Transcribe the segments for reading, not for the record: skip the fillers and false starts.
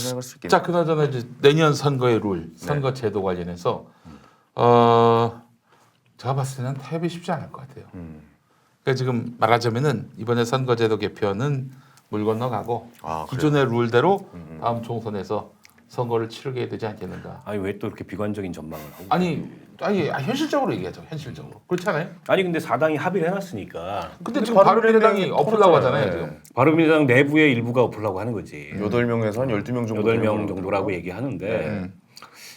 생각할 수 있겠네요. 자, 그나저나 이제 내년 선거의 룰, 선거 제도 관련해서 제가 봤을 때는 타협이 쉽지 않을 것 같아요. 그러니까 지금 말하자면은 이번에 선거제도 개편은 물 건너가고 기존의 룰대로 다음 총선에서 선거를 치르게 되지 않겠는가. 아니 왜 또 이렇게 비관적인 전망을 하고? 아니 현실적으로 얘기하죠. 현실적으로 그렇지 않아요? 아니 근데 4당이 합의를 해놨으니까. 근데 지금 바른미래당이 엎으려고 하잖아요. 네. 지금. 바른미래당 내부의 일부가 엎으려고 하는 거지. 8명에서 한 12명 정도 8명 정도라고 얘기하는데 네.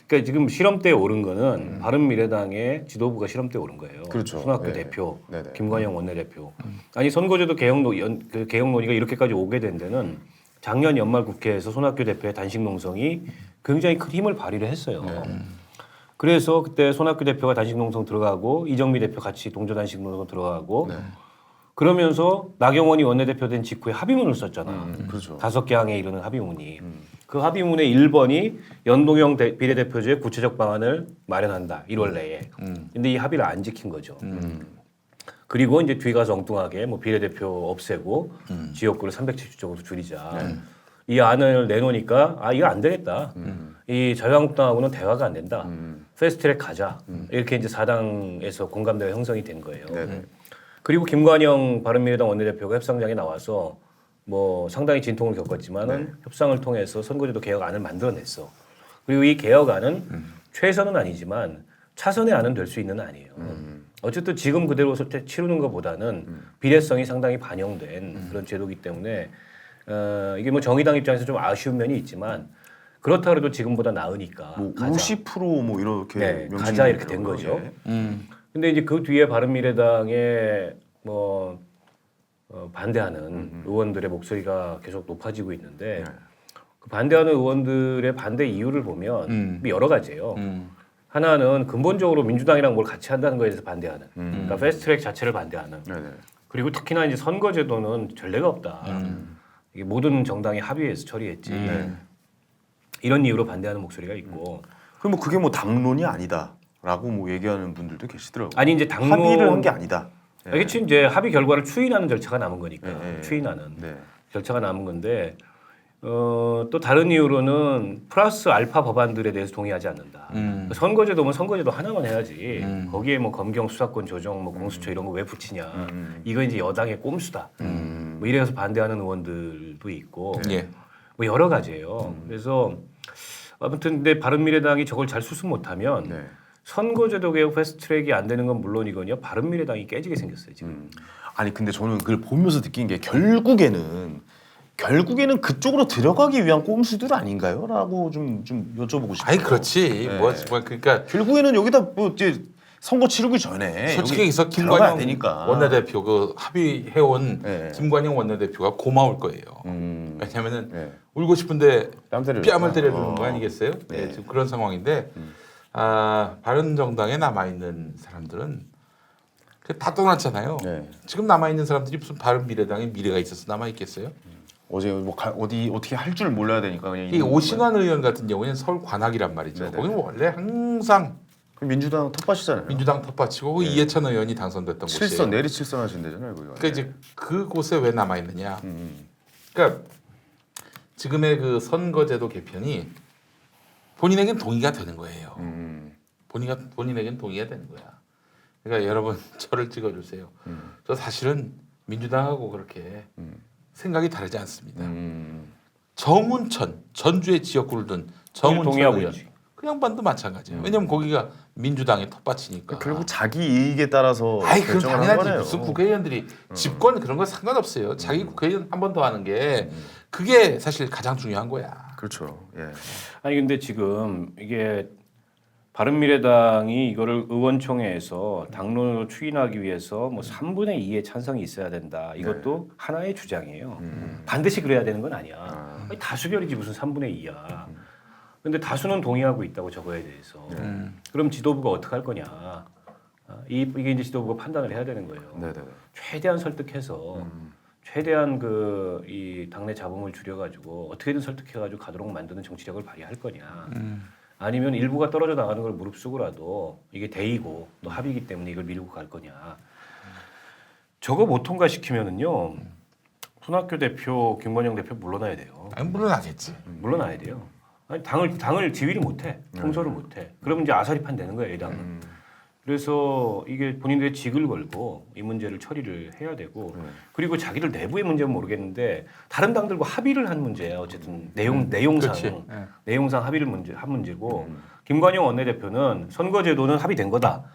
그러니까 지금 실험대에 오른 거는 바른미래당의 지도부가 실험대에 오른 거예요. 그렇죠. 손학규 네. 대표, 네네. 김관영 원내대표. 아니 선거제도 개혁 논의가 이렇게까지 오게 된 데는 작년 연말 국회에서 손학규 대표의 단식 농성이 굉장히 큰 힘을 발휘를 했어요. 그래서 그때 손학규 대표가 단식 농성 들어가고 이정미 대표 같이 동조 단식 농성 들어가고 그러면서 나경원이 원내대표 된 직후에 합의문을 썼잖아. 그렇죠. 5개항에 이르는 합의문이. 그 합의문의 1번이 연동형 비례대표제의 구체적 방안을 마련한다. 1월 내에. 근데 이 합의를 안 지킨 거죠. 그리고 이제 뒤 가서 엉뚱하게 뭐 비례대표 없애고 지역구를 370쪽으로 줄이자. 이 안을 내놓으니까 이거 안 되겠다. 이 자유한국당하고는 대화가 안 된다. 패스트트랙 가자. 이렇게 이제 4당에서 공감대가 형성이 된 거예요. 그리고 김관영 바른미래당 원내대표가 협상장에 나와서 뭐 상당히 진통을 겪었지만은 협상을 통해서 선거제도 개혁안을 만들어냈어. 그리고 이 개혁안은 최선은 아니지만 차선의 안은 될 수 있는 안이에요. 어쨌든 지금 그대로 치르는 것보다는 비례성이 상당히 반영된 그런 제도이기 때문에 이게 뭐 정의당 입장에서 좀 아쉬운 면이 있지만 그렇다 그래도 지금보다 나으니까 뭐 가자. 50%뭐 이렇게 가자 이렇게 된 거죠. 예. 근데 이제 그 뒤에 바른미래당에 뭐 반대하는 의원들의 목소리가 계속 높아지고 있는데 그 반대하는 의원들의 반대 이유를 보면 여러 가지예요. 하나는 근본적으로 민주당이랑 뭘 같이 한다는 거에 대해서 반대하는. 그러니까 패스트트랙 자체를 반대하는. 그리고 특히나 이제 선거제도는 전례가 없다. 이게 모든 정당이 합의해서 처리했지. 이런 이유로 반대하는 목소리가 있고. 그럼 뭐 그게 뭐 당론이 아니다라고 뭐 얘기하는 분들도 계시더라고요. 아니 이제 당론 합의를 한 게 아니다. 그렇지 이제 합의 결과를 추인하는 절차가 남은 거니까 추인하는 네. 절차가 남은 건데 또 다른 이유로는 플러스 알파 법안들에 대해서 동의하지 않는다. 선거제도면 선거제도 하나만 해야지. 거기에 뭐 검경 수사권 조정, 뭐 공수처 이런 거 왜 붙이냐. 이거 이제 여당의 꼼수다. 뭐 이래서 반대하는 의원들도 있고 뭐 여러 가지예요. 그래서 아무튼 근데 바른미래당이 저걸 잘 수습 못하면 선거제도 개혁 패스트트랙이 안 되는 건 물론이거든요. 바른미래당이 깨지게 생겼어요 지금. 아니 근데 저는 그걸 보면서 느낀 게 결국에는 그쪽으로 들어가기 위한 꼼수들 아닌가요?라고 좀 여쭤보고 싶어요. 아니 그렇지. 네. 뭐 그러니까 결국에는 여기다 뭐 이제 선거 치르기 전에 솔직히 해서 들어가야 김관영 되니까. 원내대표 그 합의해온 네. 김관영 원내대표가 고마울 거예요. 왜냐하면은 네. 울고 싶은데 뺨을 뺨을 때려주는 거 아니겠어요? 네. 네, 지금 그런 상황인데 바른정당에 남아있는 사람들은 다 떠났잖아요. 네. 지금 남아있는 사람들이 무슨 바른미래당에 미래가 있어서 남아있겠어요? 어제 뭐 어디 어떻게 할 줄 몰라야 되니까 그냥 이 있는 오신환 의원 같은 경우에는 서울 관악이란 말이죠. 네네. 거기는 원래 항상 거예요. 민주당 텃밭이잖아요. 민주당 텃밭이고 이해찬 의원이 당선됐던 곳이에요. 7선 내리 7선 하신대잖아요, 거기가. 그러니까 이제 그곳에 왜 남아 있느냐? 그러니까 지금의 그 선거제도 개편이 본인에겐 동의가 되는 거예요. 본인에겐 동의가 되는 거야. 그러니까 여러분 저를 찍어주세요. 저 사실은 민주당하고 그렇게 생각이 다르지 않습니다. 정운천 전주의 지역구를 둔 정운천 동의하고 의원 있지. 그 양반도 마찬가지예요. 왜냐면 거기가 민주당의 텃밭이니까. 결국 자기 이익에 따라서 아이 그건 결정을 한 당연하지. 거네요. 무슨 국회의원들이 집권 그런 거 상관없어요. 자기 국회의원 한 번 더 하는 게 그게 사실 가장 중요한 거야. 그렇죠. 예. 아니 근데 지금 이게 바른미래당이 이거를 의원총회에서 당론으로 추인하기 위해서 뭐 3분의 2의 찬성이 있어야 된다. 이것도 하나의 주장이에요. 반드시 그래야 되는 건 아니야. 아니, 다수결이지 무슨 3분의 2야. 근데 다수는 동의하고 있다고 저거에 대해서. 그럼 지도부가 어떻게 할 거냐. 이게 이제 지도부가 판단을 해야 되는 거예요. 네네. 최대한 설득해서 최대한 이 당내 잡음을 줄여가지고 어떻게든 설득해가지고 가도록 만드는 정치력을 발휘할 거냐. 아니면 일부가 떨어져 나가는 걸 무릅쓰고라도 이게 대의고 또 합의이기 때문에 이걸 밀고 갈 거냐. 저거 못 통과시키면은요 손학규 대표, 김관영 대표 물러나야 돼요. 아니, 물러나겠지. 물러나야 돼요. 아니, 당을 지휘를 못해, 통솔을 못해. 그러면 이제 아사리판 되는 거예요, 이 당은. 그래서 이게 본인들의 직을 걸고 이 문제를 처리를 해야 되고 그리고 자기들 내부의 문제는 모르겠는데 다른 당들과 합의를 한 문제예요. 어쨌든 내용상 그치. 내용상 합의를 한 문제고 김관영 원내대표는 선거제도는 합의된 거다.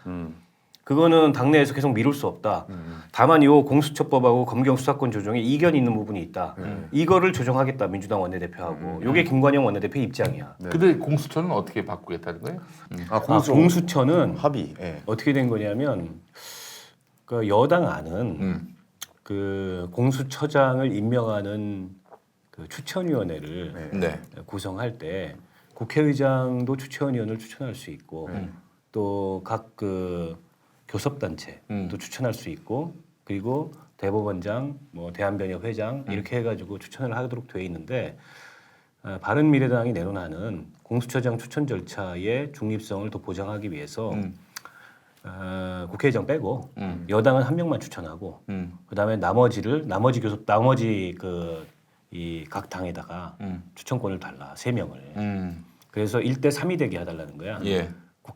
그거는 당내에서 계속 미룰 수 없다. 다만 이 공수처법하고 검경 수사권 조정에 이견이 있는 부분이 있다. 이거를 조정하겠다 민주당 원내대표하고. 이게 김관영 원내대표 입장이야. 근데 공수처는 어떻게 바꾸겠다는 거예요? 공수처는 합의. 예. 어떻게 된 거냐면 그 여당 안은 그 공수처장을 임명하는 그 추천위원회를 네. 구성할 때 국회의장도 추천위원을 추천할 수 있고 또 각 그 교섭단체도 추천할 수 있고 그리고 대법원장, 뭐 대한변협 회장 이렇게 해가지고 추천을 하도록 돼 있는데 바른미래당이 내놓는 공수처장 추천 절차의 중립성을 더 보장하기 위해서 국회의장 빼고 여당은 한 명만 추천하고 그다음에 나머지 그 이 각 당에다가 추천권을 달라 3명을 그래서 1대 3이 되게 해달라는 거야. 예.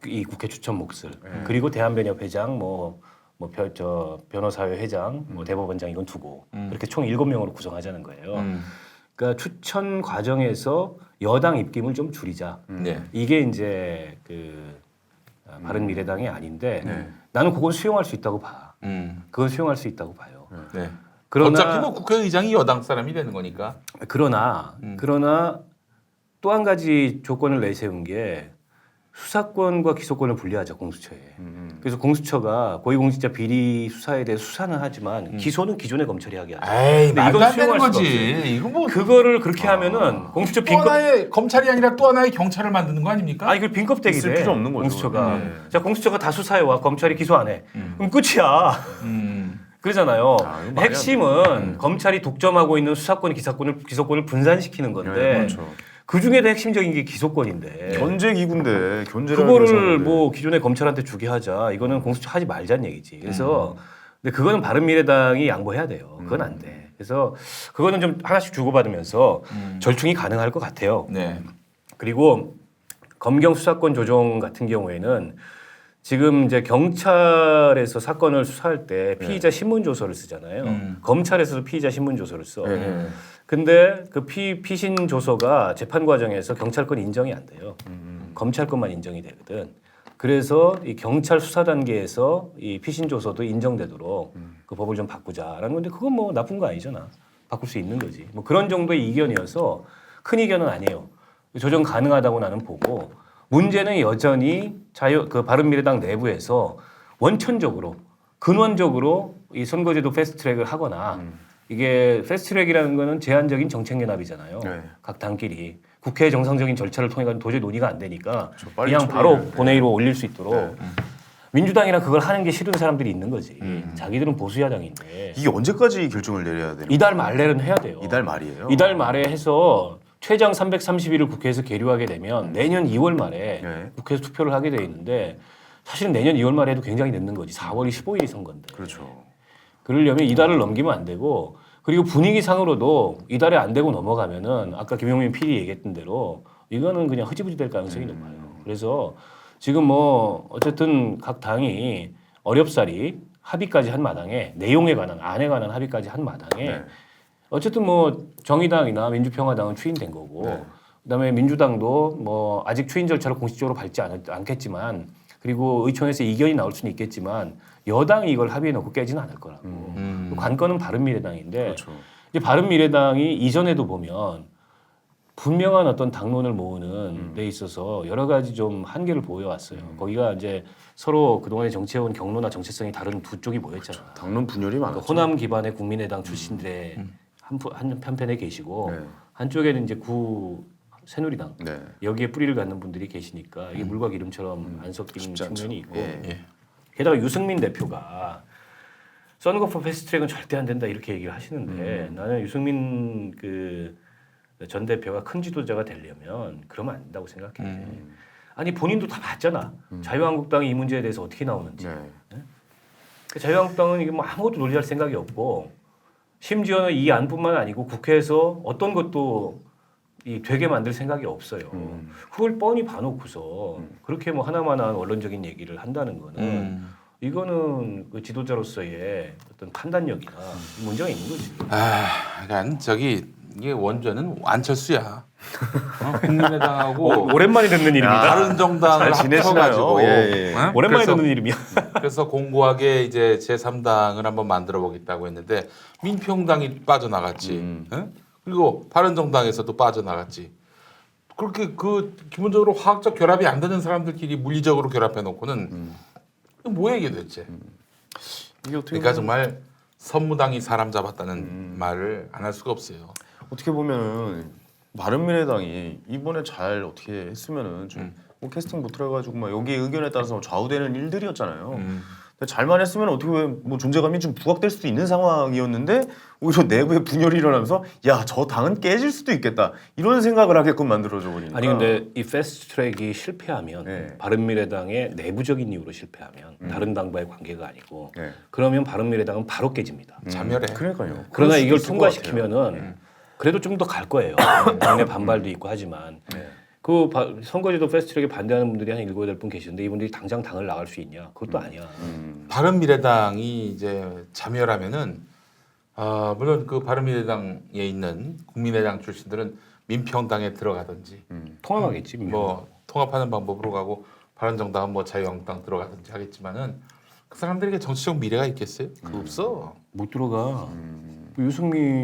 이 국회 추천 몫을 그리고 대한변협 회장 변호사회 회장 대법원장 이건 두고 그렇게 총 7명으로 구성하자는 거예요. 그러니까 추천 과정에서 여당 입김을 좀 줄이자. 네. 이게 이제 그 바른미래당이 아닌데 나는 그건 수용할 수 있다고 봐. 그건 수용할 수 있다고 봐요. 네. 그러나 어차피 뭐 국회의장이 여당 사람이 되는 거니까. 그러나 또 한 가지 조건을 내세운 게 수사권과 기소권을 분리하자 공수처에. 그래서 공수처가 고위공직자 비리 수사에 대해 수사는 하지만 기소는 기존의 검찰이 하게 하자. 에이, 근데 말도 이건 안 되는 수용할 수가 거지. 이거 뭐 그거를 그렇게 하면은 공수처 또 하나의 검찰이 아니라 또 하나의 경찰을 만드는 거 아닙니까? 이걸 빈껍데기 있을 돼. 필요 없는 거죠. 공수처가. 자, 공수처가 다 수사해 와. 검찰이 기소 안 해. 그럼 끝이야. 그러잖아요. 이건 말이 안 핵심은 검찰이 독점하고 있는 수사권, 기소권을 분산시키는 건데 그렇죠. 그 중에도 핵심적인 게 기소권인데 견제 기구인데 견제를 그거를 뭐 기존의 검찰한테 주게 하자. 이거는 공수처 하지 말자는 얘기지. 그래서 근데 그거는 바른미래당이 양보해야 돼요. 그건 안 돼. 그래서 그거는 좀 하나씩 주고받으면서 절충이 가능할 것 같아요. 네. 그리고 검경 수사권 조정 같은 경우에는 지금 이제 경찰에서 사건을 수사할 때 피의자 신문 조서를 쓰잖아요. 검찰에서도 피의자 신문 조서를 써. 근데 그 피신 조서가 재판 과정에서 경찰권 인정이 안 돼요. 검찰권만 인정이 되거든. 그래서 이 경찰 수사 단계에서 이 피신 조서도 인정되도록 그 법을 좀 바꾸자라는 건데 그건 뭐 나쁜 거 아니잖아. 바꿀 수 있는 거지. 뭐 그런 정도의 이견이어서 큰 이견은 아니에요. 조정 가능하다고 나는 보고 문제는 여전히 그 바른미래당 내부에서 원천적으로 근원적으로 이 선거제도 패스트트랙을 하거나 이게 패스트트랙이라는 거는 제한적인 정책연합이잖아요. 네. 각 당끼리 국회 정상적인 절차를 통해 가지고 도저히 논의가 안 되니까 빨리 그냥 처리를, 바로 본회의로 올릴 수 있도록 민주당이랑 그걸 하는 게 싫은 사람들이 있는 거지. 자기들은 보수 야당인데 이게 언제까지 결정을 내려야 되는 이달 말내는 해야 돼요. 이달 말이에요. 이달 말에 해서 최장 330일을 국회에서 계류하게 되면 내년 2월 말에 네. 국회에서 투표를 하게 돼 있는데 사실은 내년 2월 말에 해도 굉장히 늦는 거지. 4월 15일이 선거인데. 그렇죠. 그러려면 이달을 넘기면 안 되고 그리고 분위기상으로도 이달에 안 되고 넘어가면은 아까 김용민 PD 얘기했던 대로 이거는 그냥 흐지부지 될 가능성이 높아요. 그래서 지금 뭐 어쨌든 각 당이 어렵사리 합의까지 한 마당에 내용에 관한 안에 관한 합의까지 한 마당에 네. 어쨌든 뭐 정의당이나 민주평화당은 추인된 거고 네. 그다음에 민주당도 뭐 아직 추인 절차를 공식적으로 밟지 않겠지만 그리고 의총에서 이견이 나올 수는 있겠지만 여당이 이걸 합의해 놓고 깨지는 않을 거라고 관건은 바른미래당인데 그렇죠. 이제 바른미래당이 이전에도 보면 분명한 어떤 당론을 모으는 데 있어서 여러 가지 좀 한계를 보여왔어요. 거기가 이제 서로 그동안의 정치해온 경로나 정체성이 다른 두 쪽이 모였잖아. 당론 분열이 많았죠. 그러니까 호남 기반의 국민의당 출신들의 한편에 계시고 네. 한쪽에는 이제 새누리당 네. 여기에 뿌리를 갖는 분들이 계시니까 이게 물과 기름처럼 안 섞이는 쉽지 않죠. 측면이 있고 예. 게다가 유승민 대표가 선거법 패스트트랙은 절대 안 된다 이렇게 얘기를 하시는데 나는 유승민 그 전 대표가 큰 지도자가 되려면 그러면 안 된다고 생각해. 아니 본인도 다 봤잖아. 자유한국당이 이 문제에 대해서 어떻게 나오는지. 네. 자유한국당은 이게 뭐 아무것도 논의할 생각이 없고 심지어는 이 안뿐만 아니고 국회에서 어떤 것도 되게 만들 생각이 없어요. 그걸 뻔히 봐놓고서 그렇게 뭐 하나만한 원론적인 얘기를 한다는 거는 이거는 그 지도자로서의 어떤 판단력이나 문제가 있는 거지. 그러니까 이게 원조는 안철수야. 국민의당하고 오랜만에 듣는 이름이다. 다른 정당을 잘 지내시나요? 합쳐가지고 예. 오랜만에 그래서- 듣는 이름이야. 그래서 공고하게 이제 제3당을 한번 만들어 보겠다고 했는데 민평당이 빠져나갔지. 예? 그리고 바른정당에서도 빠져나갔지. 그렇게 그 기본적으로 화학적 결합이 안 되는 사람들끼리 물리적으로 결합해 놓고는 이게 뭐야 이게 도대체. 이게 어떻게 그러니까 보면, 정말 선무당이 사람 잡았다는 말을 안 할 수가 없어요. 어떻게 보면은 바른미래당이 이번에 잘 어떻게 했으면은 좀 뭐 캐스팅 못 들어가지고 막 여기 의견에 따라서 좌우되는 일들이었잖아요. 근데 잘만 했으면 어떻게 보면 뭐 존재감이 좀 부각될 수도 있는 상황이었는데 오히려 내부에 분열이 일어나면서 야 저 당은 깨질 수도 있겠다 이런 생각을 하게끔 만들어져 버리니까. 아니 근데 이 패스트트랙이 실패하면 네. 바른미래당의 내부적인 이유로 실패하면 다른 당과의 관계가 아니고 네. 그러면 바른미래당은 바로 깨집니다. 자멸해. 그러니까요. 그러나 그럴 수도 이걸 있을 것 같아요. 통과시키면은 그래도 좀 더 갈 거예요. 당내 반발도 있고 하지만 그 선거제도 패스트트랙에 반대하는 분들이 한 7-8분 계시는데 이분들이 당장 당을 나갈 수 있냐? 그것도 아니야. 바른미래당이 이제 자멸하면은 물론 그 바른미래당에 있는 국민의당 출신들은 민평당에 들어가든지 통합하겠지. 뭐 통합하는 방법으로 가고 바른정당은 뭐 자유한국당 들어가든지 하겠지만은 그 사람들에게 정치적 미래가 있겠어요? 그거 없어. 못 들어가.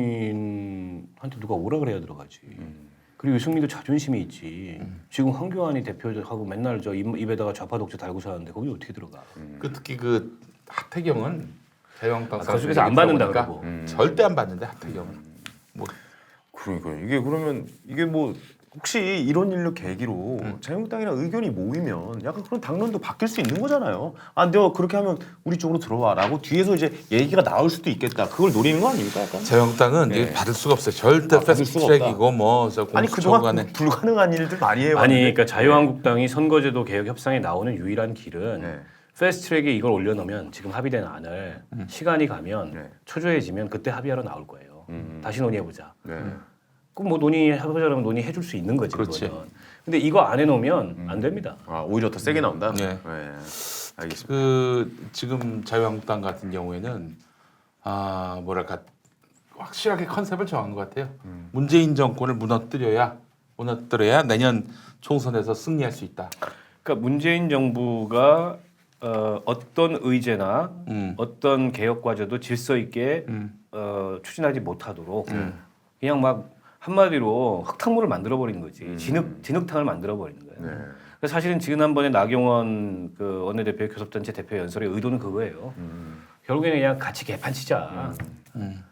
유승민한테 누가 오라 그래야 들어가지. 그리고 유승민도 자존심이 있지. 지금 황교안이 대표하고 맨날 저 입에다가 좌파 독재 달고 사는데 거기 어떻게 들어가? 그 특히 그 하태경은 자유한국당 그 속에서 안 받는다 그러고. 절대 안 받는데 하태경은 뭐 그러니까요. 이게 그러면 이게 뭐 혹시 이런 일로 계기로 자유한국당이랑 의견이 모이면 약간 그런 당론도 바뀔 수 있는 거잖아요. 아, 내가 그렇게 하면 우리 쪽으로 들어와라고 뒤에서 이제 얘기가 나올 수도 있겠다. 그걸 노리는 거 아닙니까? 약간? 자유한국당은 네. 이게 받을 수가 없어요. 절대 받을 수가 패스트트랙이고 뭐저 아니 공수처관에 그동안 불가능한 일들 많이 해요. 아니 그러니까 자유한국당이 선거제도 개혁 협상에 나오는 유일한 길은 네. 패스트트랙에 이걸 올려놓으면 지금 합의된 안을 시간이 가면 네. 초조해지면 그때 합의하러 나올 거예요. 다시 논의해보자. 네. 그럼 뭐 논의해보자면 논의해줄 수 있는 거지. 그렇지. 그거는. 근데 이거 안 해놓으면 안 됩니다. 아, 오히려 더 세게 나온다. 네. 알겠습니다. 그 지금 자유한국당 같은 경우에는 뭐랄까 확실하게 컨셉을 정한 것 같아요. 문재인 정권을 무너뜨려야 내년 총선에서 승리할 수 있다. 그러니까 문재인 정부가 어떤 의제나 어떤 개혁 과제도 질서 있게 추진하지 못하도록 그냥 막 한마디로 흙탕물을 만들어 버리는 거지. 진흙탕을 만들어 버리는 거예요. 네. 그래서 사실은 지난번에 나경원 그 원내대표 교섭단체 대표 연설의 의도는 그거예요. 결국에는 그냥 같이 개판치자.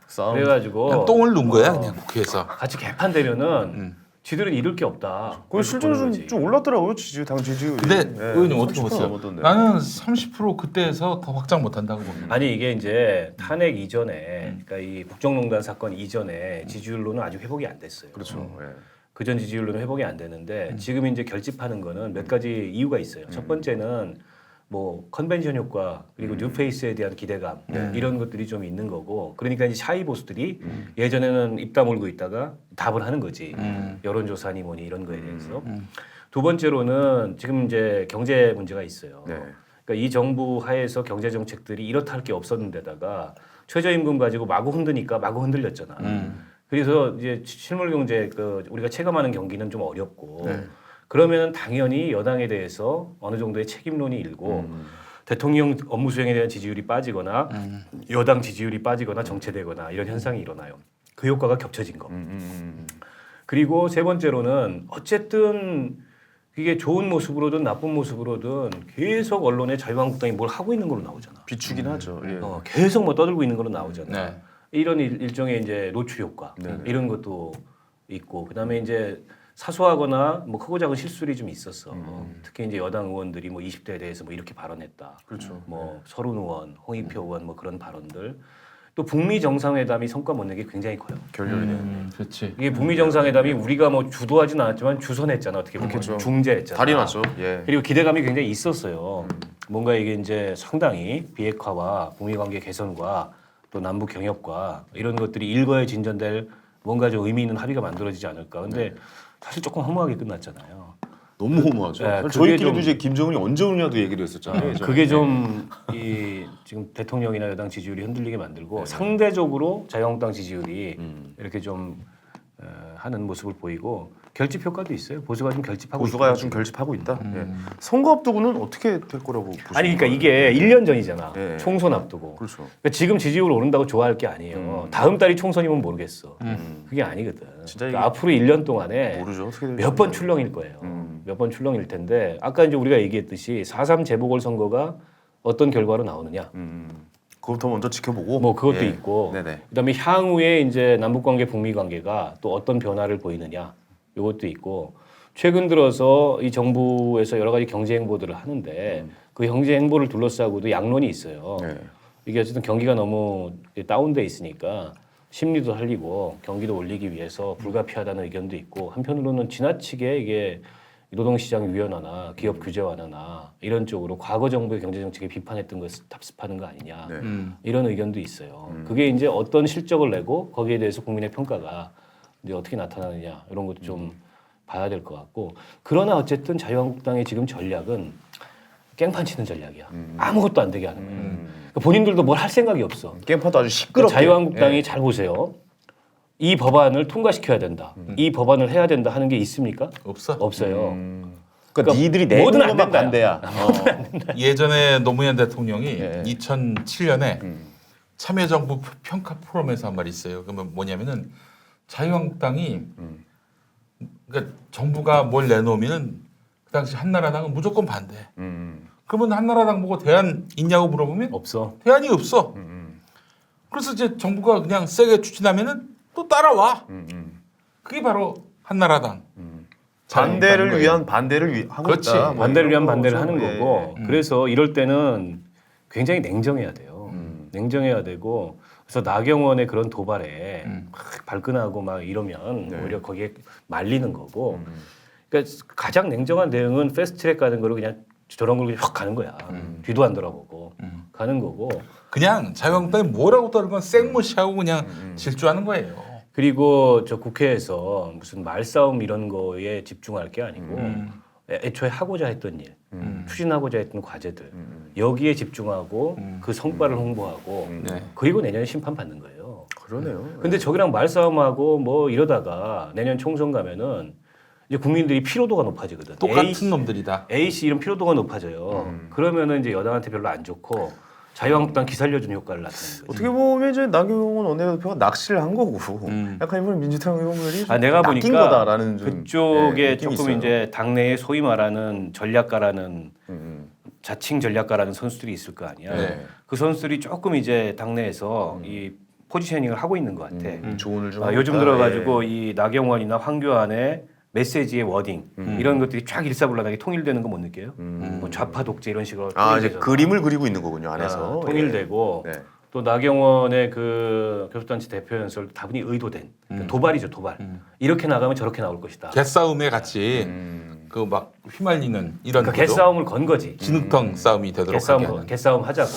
싸움. 그래가지고 그냥 똥을 누운 거야 그냥 국회에서. 같이 개판되면은 지들은 잃을 게 없다. 그 실제로 좀 올랐더라고요 당 지지율이. 근데 네, 의원님 어떻게 30% 보세요? 넘었던데. 나는 30% 그때에서 더 확장 못한다고 봅니다. 아니 이게 이제 탄핵 이전에, 그러니까 이 국정농단 사건 이전에 지지율로는 아직 회복이 안 됐어요. 그렇죠. 예. 그전 지지율로는 회복이 안 되는데 지금 이제 결집하는 거는 몇 가지 이유가 있어요. 첫 번째는 뭐 컨벤션 효과 그리고 뉴페이스에 대한 기대감 이런 것들이 좀 있는 거고, 그러니까 이제 샤이 보스들이 예전에는 입 다물고 있다가 답을 하는 거지. 여론조사니 뭐니 이런 거에 대해서. 두 번째로는 지금 이제 경제 문제가 있어요. 네. 그러니까 이 정부 하에서 경제 정책들이 이렇다 할 게 없었는데다가 최저임금 가지고 마구 흔드니까 마구 흔들렸잖아. 그래서 이제 실물 경제 그 우리가 체감하는 경기는 좀 어렵고 그러면은 당연히 여당에 대해서 어느 정도의 책임론이 일고 대통령 업무 수행에 대한 지지율이 빠지거나 여당 지지율이 빠지거나 정체되거나 이런 현상이 일어나요. 그 효과가 겹쳐진 거. 그리고 세 번째로는 어쨌든 이게 좋은 모습으로든 나쁜 모습으로든 계속 언론에 자유한국당이 뭘 하고 있는 걸로 나오잖아. 비추긴 하죠. 예. 계속 뭐 떠들고 있는 걸로 나오잖아. 네. 이런 일종의 이제 노출 효과 네. 이런 것도 있고, 그다음에 이제 사소하거나 뭐 크고 작은 실수들이 좀 있었어. 특히 이제 여당 의원들이 뭐 20대에 대해서 뭐 이렇게 발언했다. 그렇죠. 뭐 서른 의원, 홍익표 의원 뭐 그런 발언들. 또 북미 정상회담이 성과 못 내기 굉장히 커요. 결렬이 되네. 그렇지. 이게 북미 정상회담이 우리가 뭐 주도하진 않았지만 주선했잖아. 어떻게 보면 그렇겠죠. 중재했잖아. 달이 났죠. 예. 그리고 기대감이 굉장히 있었어요. 뭔가 이게 이제 상당히 비핵화와 북미 관계 개선과 또 남북 경협과 이런 것들이 일거에 진전될 뭔가 좀 의미 있는 합의가 만들어지지 않을까. 근데 사실 조금 허무하게 끝났잖아요. 너무 허무하죠. 네, 그게 저희끼리도 좀- 이제 김정은이 언제 오냐도 얘기를 했었잖아요. 그게 좀 이 지금 대통령이나 여당 지지율이 흔들리게 만들고 상대적으로 자유한국당 지지율이 이렇게 좀 하는 모습을 보이고 결집 효과도 있어요. 보수가 좀 결집하고 보수가 있거든요. 좀 결집하고 있다. 예. 선거 앞두고는 어떻게 될 거라고 보시나요? 아니 그러니까 이게 1년 전이잖아. 예. 총선 앞두고. 그렇죠. 그러니까 지금 지지율 오른다고 좋아할 게 아니에요. 다음 달이 총선이면 모르겠어. 그게 아니거든. 진짜 그러니까 앞으로 1년 동안에 모르죠. 어떻게 될지. 몇 번 출렁일 거예요. 몇 번 출렁일 텐데 아까 이제 우리가 얘기했듯이 4.3 재보궐 선거가 어떤 결과로 나오느냐. 그것부터 먼저 지켜보고. 뭐 그것도 예. 있고 네네. 그다음에 향후에 이제 남북 관계 북미 관계가 또 어떤 변화를 보이느냐. 이것도 있고 최근 들어서 이 정부에서 여러 가지 경제 행보들을 하는데 그 경제 행보를 둘러싸고도 양론이 있어요. 네. 이게 어쨌든 경기가 너무 다운돼 있으니까 심리도 살리고 경기도 올리기 위해서 불가피하다는 의견도 있고 한편으로는 지나치게 이게 노동시장 유연화나 기업 규제 완화나 이런 쪽으로 과거 정부의 경제 정책에 비판했던 것을 답습하는 거 아니냐 네. 이런 의견도 있어요. 그게 이제 어떤 실적을 내고 거기에 대해서 국민의 평가가 이제 어떻게 나타나느냐 이런 것도 좀 봐야 될 것 같고 그러나 어쨌든 자유한국당의 지금 전략은 깽판 치는 전략이야. 아무것도 안 되게 하는 거예요. 그러니까 본인들도 뭘 할 생각이 없어. 게임파도 아주 그러니까 시끄럽게. 자유한국당이 예. 잘 보세요. 이 법안을 통과시켜야 된다. 이 법안을 해야 된다 하는 게 있습니까? 없어. 없어요. 그러니까 니들이 내는 뭐든 안 것만 된다야. 반대야. 예전에 노무현 대통령이 예. 2007년에 참여정부 평가 포럼에서 한 말이 있어요. 그러면 뭐냐면은 자유한국당이 그러니까 정부가 뭘 내놓으면은 그 당시 한나라당은 무조건 반대. 그러면 한나라당 보고 대안 있냐고 물어보면 없어. 대안이 없어. 그래서 이제 정부가 그냥 세게 추진하면은 또 따라와. 그게 바로 한나라당. 반대를 위한 반대를 하고 그렇지. 있다. 뭐 반대를 위한 이런 반대를 거죠. 하는 예. 거고 그래서 이럴 때는 굉장히 냉정해야 돼요. 냉정해야 되고 그래서 나경원의 그런 도발에 막 발끈하고 막 이러면 네. 오히려 거기에 말리는 거고 그러니까 가장 냉정한 대응은 패스트트랙 가는 거로 그냥 저런 걸 그냥 확 가는 거야. 뒤도 안 돌아보고 가는 거고 그냥 자유한국당이 뭐라고 따르건 생무시하고 그냥 질주하는 거예요. 그리고 저 국회에서 무슨 말싸움 이런 거에 집중할 게 아니고 애초에 하고자 했던 일, 추진하고자 했던 과제들 여기에 집중하고 그 성과를 홍보하고 네. 그리고 내년에 심판 받는 거예요. 그러네요. 근데 저기랑 말싸움하고 뭐 이러다가 내년 총선 가면은 이제 국민들이 피로도가 높아지거든. 똑같은 놈들이다. A씨 이런 피로도가 높아져요. 그러면은 이제 여당한테 별로 안 좋고 자유한국당 기살려준 효과를 나타내는 거죠. 어떻게 보면 이제 나경원 원내대표가 낚시를 한 거고 약간 이번 민주당 의원들이 아, 내가 낚인 보니까 거다라는 좀, 그쪽에 예, 느낌이 조금 있어요. 이제 당내에 소위 말하는 전략가라는 자칭 전략가라는 선수들이 있을 거 아니야. 네. 그 선수들이 조금 이제 당내에서 이 포지셔닝을 하고 있는 것 같아. 조언을 좀 아, 하고 요즘 있다. 들어가지고 이 나경원이나 황교안의 메시지의 워딩 이런 것들이 쫙 일사불란하게 통일되는 거 못 느껴요? 뭐 좌파 독재 이런 식으로 아 이제 통일되잖아. 그림을 그리고 있는 거군요 안에서. 아, 통일되고 예. 네. 또 나경원의 그 교섭단체 대표 연설 다분히 의도된 그러니까 도발이죠 도발. 이렇게 나가면 저렇게 나올 것이다. 개싸움에 같이 그 막 휘말리는 이런 그러니까 구도. 개싸움을 건 거지. 진흙탕 싸움이 되도록 하게 하는. 개싸움 하자고.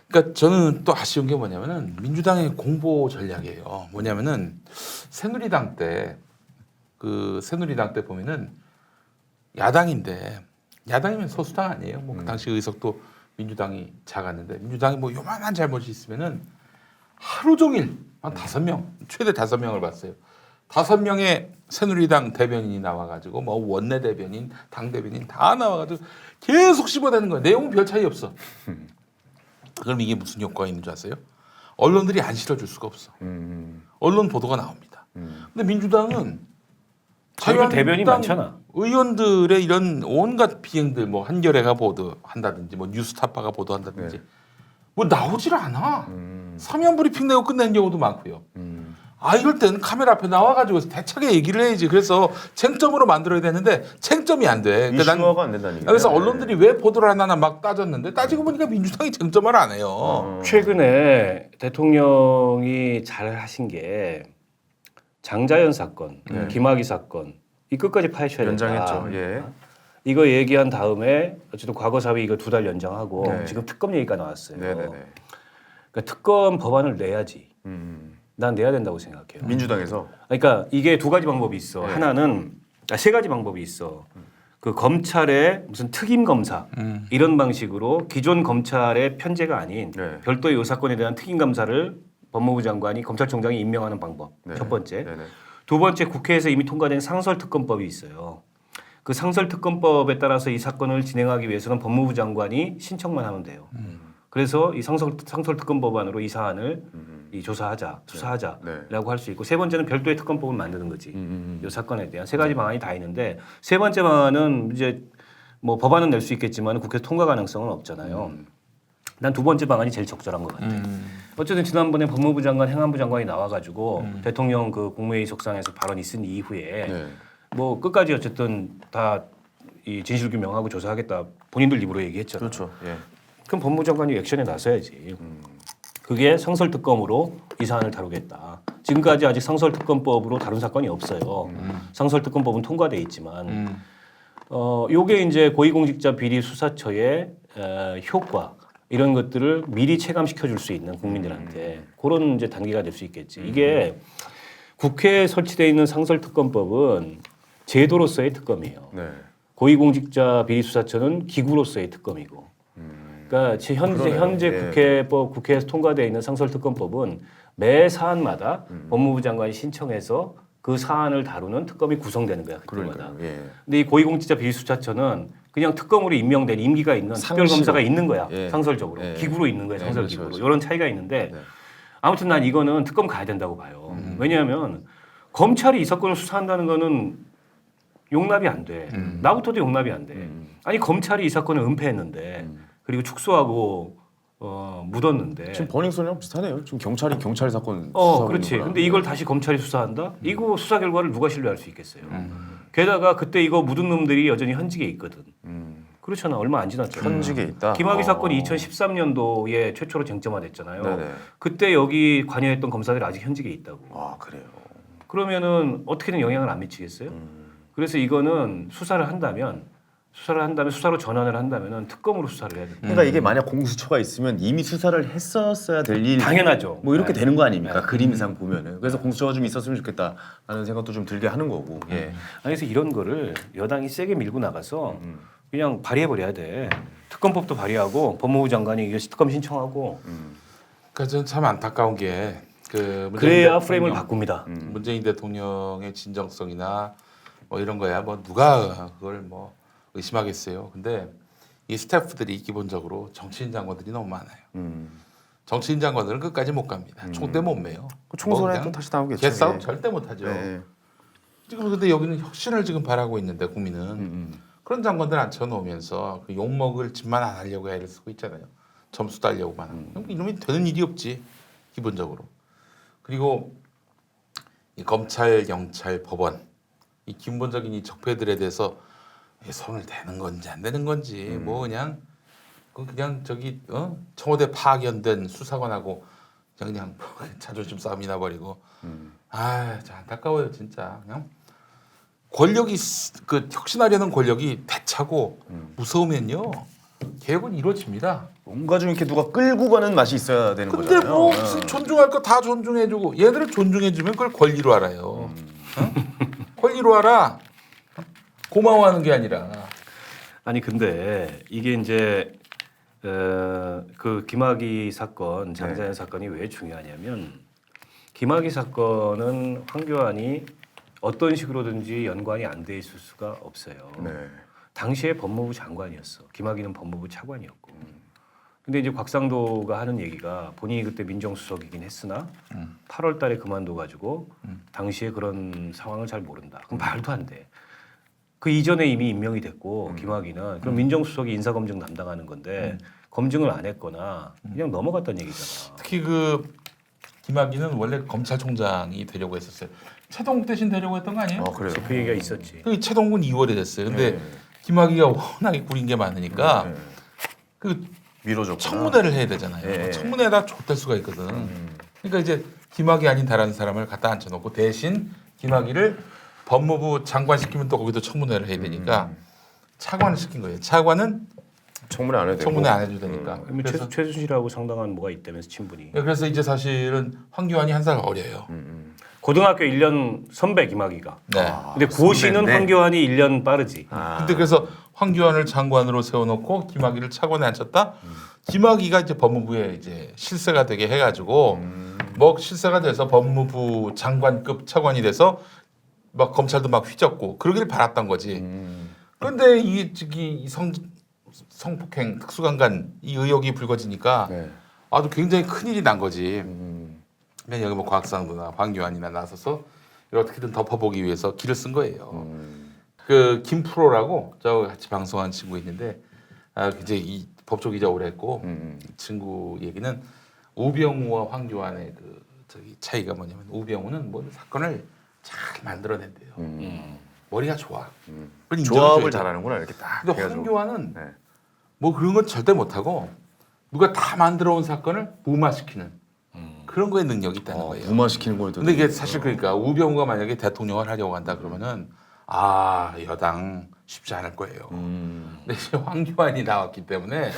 그러니까 저는 또 아쉬운 게 뭐냐면은 민주당의 공보 전략이에요. 뭐냐면은 새누리당 때 그 새누리당 때 보면은 야당인데 야당이면 소수당 아니에요. 뭐 그 당시 의석도 민주당이 작았는데 민주당이 뭐 요만한 잘못이 있으면은 하루 종일 한 5명 최대 5명을 봤어요. 5명의 새누리당 대변인이 나와가지고 뭐 원내 대변인, 당 대변인 다 나와가지고 계속 씹어대는 거예요. 내용은 별 차이 없어. 그럼 이게 무슨 효과가 있는 줄 아세요? 언론들이 안 실어줄 수가 없어. 언론 보도가 나옵니다. 근데 민주당은 거기도 대변이 많잖아. 의원들의 이런 온갖 비행들 뭐 한겨레가 보도한다든지 뭐 뉴스타파가 보도한다든지 뭐 나오질 않아. 서면 브리핑 내고 끝내는 경우도 많고요. 아 이럴 때는 카메라 앞에 나와가지고 대차게 얘기를 해야지. 그래서 쟁점으로 만들어야 되는데 쟁점이 안 돼. 그러니까 이슈화가 안 된다니까. 그래서 언론들이 왜 보도를 안 하나 막 따졌는데 따지고 보니까 민주당이 쟁점화를 안 해요. 최근에 대통령이 잘 하신 게 장자연 사건, 김학의 사건 이 끝까지 파헤쳐야 된다. 연장했죠. 예. 이거 얘기한 다음에 어쨌든 과거 사위 이거 2달 연장하고 네. 지금 특검 얘기가 나왔어요. 네네네. 그러니까 특검 법안을 내야지. 난 내야 된다고 생각해요. 민주당에서 그러니까 이게 두 가지 방법이 있어. 네. 하나는 세 가지 방법이 있어. 그 검찰의 무슨 특임 검사 이런 방식으로 기존 검찰의 편제가 아닌 네. 별도의 이 사건에 대한 특임 검사를 법무부 장관이 검찰총장이 임명하는 방법. 네. 첫 번째. 네네. 두 번째 국회에서 이미 통과된 상설특검법이 있어요. 그 상설특검법에 따라서 이 사건을 진행하기 위해서는 법무부 장관이 신청만 하면 돼요. 그래서 이 상설특검법안으로 이 사안을 이 조사하자, 수사하자라고 네. 할 수 있고 세 번째는 별도의 특검법을 만드는 거지. 이 사건에 대한 세 가지 방안이 다 있는데 세 번째 방안은 이제 뭐 법안은 낼 수 있겠지만 국회 통과 가능성은 없잖아요. 난 두 번째 방안이 제일 적절한 것 같아. 어쨌든 지난번에 법무부 장관, 행안부 장관이 나와가지고 대통령 그 국무회의 속상에서 발언이 있은 이후에 네. 뭐 끝까지 어쨌든 다 이 진실규명하고 조사하겠다 본인들 입으로 얘기했잖아. 그렇죠. 예. 그럼 법무부 장관이 액션에 나서야지. 그게 상설특검으로 이 사안을 다루겠다. 지금까지 아직 상설특검법으로 다룬 사건이 없어요. 상설특검법은 통과돼 있지만 요게 이제 고위공직자 비리 수사처의 효과 이런 것들을 미리 체감시켜 줄 수 있는 국민들한테 그런 이제 단계가 될 수 있겠지. 이게 국회에 설치되어 있는 상설특검법은 제도로서의 특검이에요. 네. 고위공직자 비리수사처는 기구로서의 특검이고. 그러니까 그러네요. 현재 예. 국회에서 통과되어 있는 상설특검법은 매 사안마다 법무부 장관이 신청해서 그 사안을 다루는 특검이 구성되는 거야 그때마다. 그러니까요. 예. 근데 이 고위공직자 비리수사처는 그냥 특검으로 임명된 임기가 있는 상시로. 특별검사가 있는 거야. 예. 상설적으로. 예. 기구로 있는 거야. 예, 상설기구로. 그렇죠. 이런 차이가 있는데 네. 아무튼 난 이거는 특검 가야 된다고 봐요. 왜냐하면 검찰이 이 사건을 수사한다는 거는 용납이 안 돼. 나부터도 용납이 안 돼. 아니 검찰이 이 사건을 은폐했는데 그리고 축소하고 묻었는데. 지금 버닝썬이랑 비슷하네요. 지금 경찰이 경찰 사건 수사하고 그렇지. 있는 거랑. 근데 이걸 다시 검찰이 수사한다? 이거 수사 결과를 누가 신뢰할 수 있겠어요? 게다가 그때 이거 묻은 놈들이 여전히 현직에 있거든. 그렇잖아. 얼마 안 지났잖아. 현직에 있다. 김학의 사건이 2013년도에 최초로 쟁점화됐잖아요. 네네. 그때 여기 관여했던 검사들이 아직 현직에 있다고. 아 그래요. 그러면은 어떻게든 영향을 안 미치겠어요? 그래서 이거는 수사를 한다면 수사로 전환을 한다면은 특검으로 수사를 해야 된다. 그러니까 이게 만약 공수처가 있으면 이미 수사를 했었어야 될 일. 당연하죠. 뭐 이렇게 네. 되는 거 아닙니까? 그림상 보면은. 그래서 공수처가 좀 있었으면 좋겠다라는 생각도 좀 들게 하는 거고. 예. 아니, 그래서 이런 거를 여당이 세게 밀고 나가서 그냥 발의해 버려야 돼. 특검법도 발의하고 법무부 장관이 이거 특검 신청하고 그러니까 저는 참 안타까운 게 그 그래야 프레임을 바꿉니다. 문재인 대통령의 진정성이나 뭐 이런 거야 뭐 누가 그걸 뭐 의심하겠어요. 근데 이 스태프들이 기본적으로 정치인 장관들이 너무 많아요. 정치인 장관들은 끝까지 못 갑니다. 총대 못 매요. 그 총선에 그냥 또 다시 나오겠죠. 개싸움 예. 절대 못 하죠. 네. 지금 근데 여기는 혁신을 지금 바라고 있는데 국민은 그런 장관들 앉혀놓으면서 그 욕먹을 짓만 안 하려고 애를 쓰고 있잖아요. 점수 따려고만 하는. 그럼 이놈이 되는 일이 없지 기본적으로. 그리고 이 검찰, 경찰, 법원 이 기본적인 이 적폐들에 대해서 손을 대는 건지 안 대는 건지 뭐 그냥 저기 청와대 파견된 수사관하고 그냥 자존심 싸움이 나버리고 참 안타까워요 진짜. 그냥 권력이 그 혁신하려는 권력이 대차고 무서우면요 개혁은 이루어집니다. 뭔가 좀 이렇게 누가 끌고 가는 맛이 있어야 되는 근데 거잖아요. 뭐 무슨 존중할 거 다 존중해주고 얘들을 존중해주면 그걸 권리로 알아요. 권리로 알아. 고마워하는 게 아니라. 아니 근데 이게 이제 그 김학의 사건, 장자연 사건이 왜 중요하냐면 김학의 사건은 황교안이 어떤 식으로든지 연관이 안 돼 있을 수가 없어요. 네. 당시에 법무부 장관이었어. 김학의는 법무부 차관이었고. 근데 이제 곽상도가 하는 얘기가 본인이 그때 민정수석이긴 했으나 8월 달에 그만둬 가지고 당시에 그런 상황을 잘 모른다. 그럼 말도 안 돼. 그 이전에 이미 임명이 됐고 김학의는 그럼 민정수석이 인사검증 담당하는 건데 검증을 안 했거나 그냥 넘어갔다는 얘기잖아. 특히 그 김학의는 원래 검찰총장이 되려고 했었어요. 최동욱 대신 되려고 했던 거 아니에요? 그래요. 그 얘기가 있었지. 그 최동욱은 2월에 됐어요. 근데 네. 김학의가 워낙에 구린 게 많으니까 네. 그 미뤄졌구나. 청문회를 해야 되잖아요. 네. 청문회에다 좆될 수가 있거든. 그러니까 이제 김학의 아닌 다른 사람을 갖다 앉혀놓고 대신 김학의를 법무부 장관 시키면 또 거기도 청문회를 해야 되니까 차관을 시킨 거예요. 차관은 청문회 안 해도 되고. 청문회 안 해도 되니까. 그러면 그래서, 최순실하고 상당한 뭐가 있다면서 친분이. 그래서 이제 사실은 황교안이 한 살 어려요. 고등학교 1년 선배 김학의가. 네. 근데 고시는 선배인데. 황교안이 1년 빠르지. 근데 그래서 황교안을 장관으로 세워놓고 김학의를 차관에 앉혔다. 김학의가 이제 법무부에 이제 실세가 되게 해가지고 뭐 실세가 돼서 법무부 장관급 차관이 돼서 막 검찰도 막 휘젓고 그러길 바랐던 거지. 그런데 이 성폭행 특수강간 이 의혹이 불거지니까 네. 아주 굉장히 큰 일이 난 거지. 그러니까 여기 뭐 곽상도나 황교안이나 나서서 이걸 어떻게든 덮어보기 위해서 길을 쓴 거예요. 그 김프로라고 저 같이 방송한 친구 있는데 이제 이 법조 기자 오래 했고 이 친구 얘기는 우병우와 황교안의 그 저기 차이가 뭐냐면 우병우는 뭐 사건을 잘 만들어낸대요. 머리가 좋아. 그걸 인정을 조합을 줘야 돼. 잘하는구나 이렇게 딱. 근데 해가지고. 황교안은 네. 뭐 그런 건 절대 못하고 누가 다 만들어 온 사건을 무마시키는 그런 거에 능력이 있다는 거예요. 무마시키는 거에도. 근데 이게 사실 그러니까 우병우가 만약에 대통령을 하려고 한다 그러면은 여당 쉽지 않을 거예요. 근데 이제 황교안이 나왔기 때문에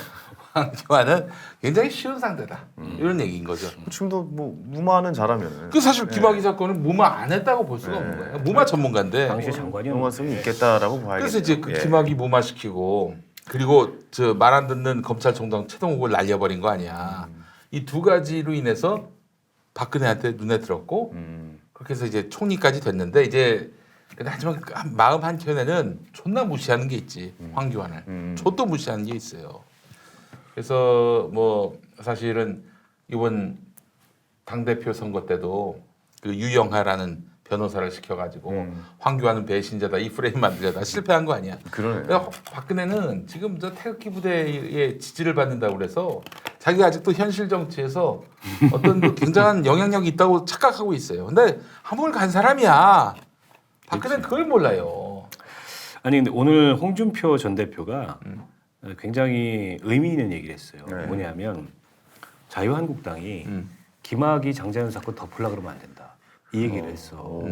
황교안은 굉장히 쉬운 상대다. 이런 얘기인 거죠. 지금도 뭐 무마는 잘하면은. 그 사실 김학의 사건은 무마 안 했다고 볼 수가 없는 거예요. 무마 전문가인데. 당시 장관이었는데. 영화성이 있겠다라고 봐야겠네요. 그래서 이제 그 예. 김학의 무마시키고 그리고 저 말 안 듣는 검찰총장 최동욱을 날려버린 거 아니야. 이 두 가지로 인해서 박근혜한테 눈에 들었고 그렇게 해서 이제 총리까지 됐는데 이제 근데 하지만 마음 한켠에는 존나 무시하는 게 있지. 황교안을 존도 무시하는 게 있어요. 그래서 뭐 사실은 이번 당대표 선거 때도 그 유영하라는 변호사를 시켜가지고 황교안은 배신자다 이 프레임 만들려다 실패한 거 아니야. 그러네. 그러니까 박근혜는 지금 저 태극기 부대의 지지를 받는다고 그래서 자기가 아직도 현실 정치에서 어떤 그 굉장한 영향력이 있다고 착각하고 있어요. 근데 한국을 간 사람이야. 박근혜는 그걸 몰라요. 아니 근데 오늘 홍준표 전 대표가 굉장히 의미 있는 얘기를 했어요. 네. 뭐냐면 자유한국당이 김학의 장자연 사건 덮으려 그러면 안 된다. 이 얘기를 했어.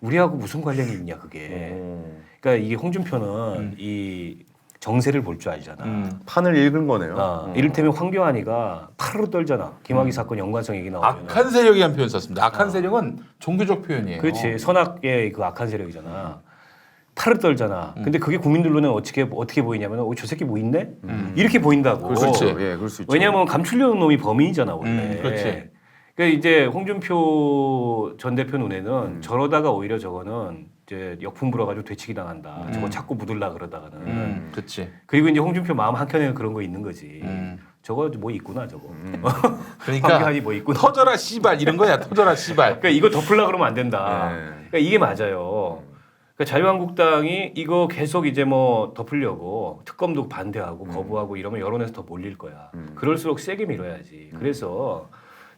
우리하고 무슨 관련이 있냐 그게. 그러니까 이게 홍준표는 이 정세를 볼 줄 알잖아. 판을 읽은 거네요. 이를테면 황교안이가 파르르 떨잖아. 김학의 사건 연관성 얘기 나오면. 악한 세력이라는 표현 썼습니다. 악한 세력은 종교적 표현이에요. 그렇지. 선악의 그 악한 세력이잖아. 파르르 떨잖아. 근데 그게 국민들로는 어떻게 보이냐면 저 새끼 뭐 있네? 이렇게 보인다고. 그렇죠. 예, 그럴 수 있죠. 왜냐하면 감추려는 놈이 범인이잖아 원래. 그렇지. 그러니까 이제 홍준표 전 대표 눈에는 저러다가 오히려 저거는 이제 역풍 불어가지고 되치기 당한다. 저거 자꾸 묻을라 그러다가는. 그렇지. 그리고 이제 홍준표 마음 한켠에는 그런 거 있는 거지. 저거 뭐 있구나 저거. 그러니까 황교안이 뭐 있구나. 터져라 씨발 이런 거야. 터져라 씨발. 그러니까 이거 덮으려 그러면 안 된다. 네. 그러니까 이게 맞아요. 그러니까 자유한국당이 이거 계속 이제 뭐 덮으려고 특검도 반대하고 거부하고 이러면 여론에서 더 몰릴 거야. 그럴수록 세게 밀어야지. 그래서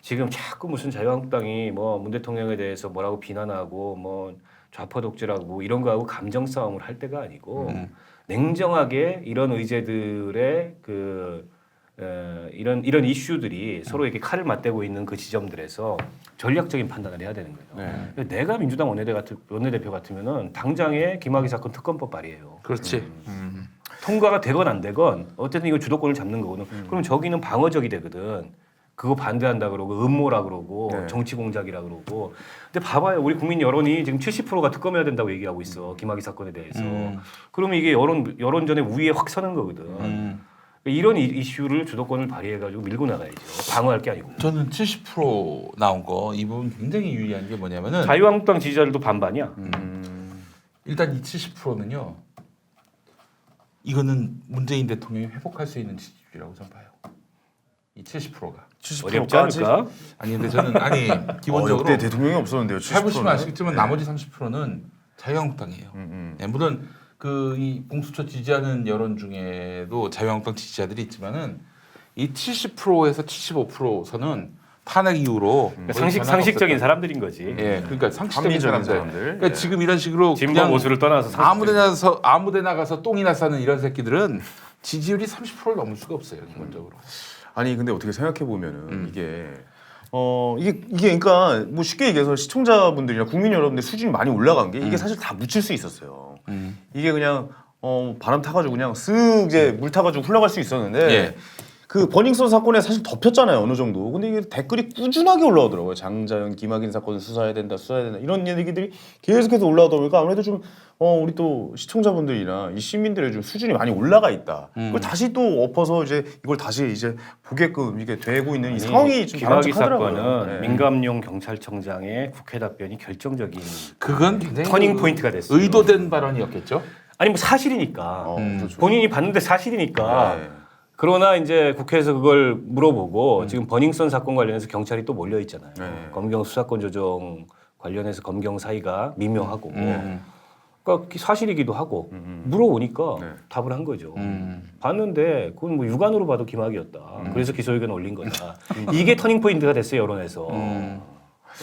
지금 자꾸 무슨 자유한국당이 뭐 문 대통령에 대해서 뭐라고 비난하고 뭐 좌파 독재라고 이런 거하고 감정 싸움을 할 때가 아니고 냉정하게 이런 의제들의 그 이런 이슈들이 서로 이렇게 칼을 맞대고 있는 그 지점들에서 전략적인 판단을 해야 되는 거예요. 네. 내가 민주당 원내대표 같으면은 당장에 김학의 사건 특검법 발의해요. 그렇지. 통과가 되건 안 되건 어쨌든 이거 주도권을 잡는 거거든. 그럼 저기는 방어적이 되거든. 그거 반대한다 그러고 음모라 그러고 네. 정치 공작이라 그러고. 근데 봐봐요. 우리 국민 여론이 지금 70%가 특검해야 된다고 얘기하고 있어. 김학의 사건에 대해서. 그러면 이게 여론전에 우위에 확 서는 거거든. 이런 이슈를 주도권을 발휘해가지고 밀고 나가야죠. 방어할 게 아니고. 저는 70% 나온 거 이 부분 굉장히 유의한 게 뭐냐면은 자유한국당 지지자들도 반반이야. 일단 이 70%는요. 이거는 문재인 대통령이 회복할 수 있는 지지율이라고 저는 봐요. 이 70%가. 어렵지 않을까? 아니 근데 저는 기본적으로 역대 대통령이 없었는데요. 해보시면 70%는. 아시겠지만 나머지 30%는 자유한국당이에요. 네, 물론 그 이 공수처 지지하는 여론 중에도 자유한국당 지지자들이 있지만은 이 70%에서 75%선은 탄핵 이후로 거의 변화가 상식적인 없었다. 사람들인 거지. 예, 그러니까 상식적인 합리적인 사람들. 사람들. 그러니까 예. 지금 이런 식으로 진보 보수를 떠나서 아무데나 가서 똥이나 싸는 이런 새끼들은 지지율이 30%를 넘을 수가 없어요 기본적으로. 아니 근데 어떻게 생각해 보면은 이게 그러니까 뭐 쉽게 얘기해서 시청자분들이나 국민 여러분들 수준이 많이 올라간 게 이게 사실 다 묻힐 수 있었어요. 이게 그냥 바람 타가지고 그냥 쓱 이제 물 타가지고 흘러갈 수 있었는데 예. 그 버닝썬 사건에 사실 덮였잖아요 어느 정도. 근데 이게 댓글이 꾸준하게 올라오더라고요. 장자연, 김학인 사건 수사해야 된다, 이런 얘기들이 계속해서 올라오다 보니까 아무래도 좀 우리 또 시청자분들이나 이 시민들의 좀 수준이 많이 올라가 있다. 그걸 다시 또 엎어서 이제 이걸 다시 이제 보게끔 이게 되고 있는 이 상황이 좀 김학의 바람직하더라고요. 사건은 네. 민감용 경찰청장의 국회 답변이 결정적인 그건 굉장히 터닝 포인트가 됐어요. 의도된 발언이었겠죠. 아니 뭐 사실이니까 그렇죠. 본인이 봤는데 사실이니까. 네. 그러나 이제 국회에서 그걸 물어보고 지금 버닝썬 사건 관련해서 경찰이 또 몰려 있잖아요. 네. 검경 수사권 조정 관련해서 검경 사이가 미묘하고 그러니까 사실이기도 하고 물어보니까 네. 답을 한 거죠. 봤는데 그건 뭐 육안으로 봐도 김학이었다. 그래서 기소의견 올린 거다. 이게 터닝 포인트가 됐어요 여론에서.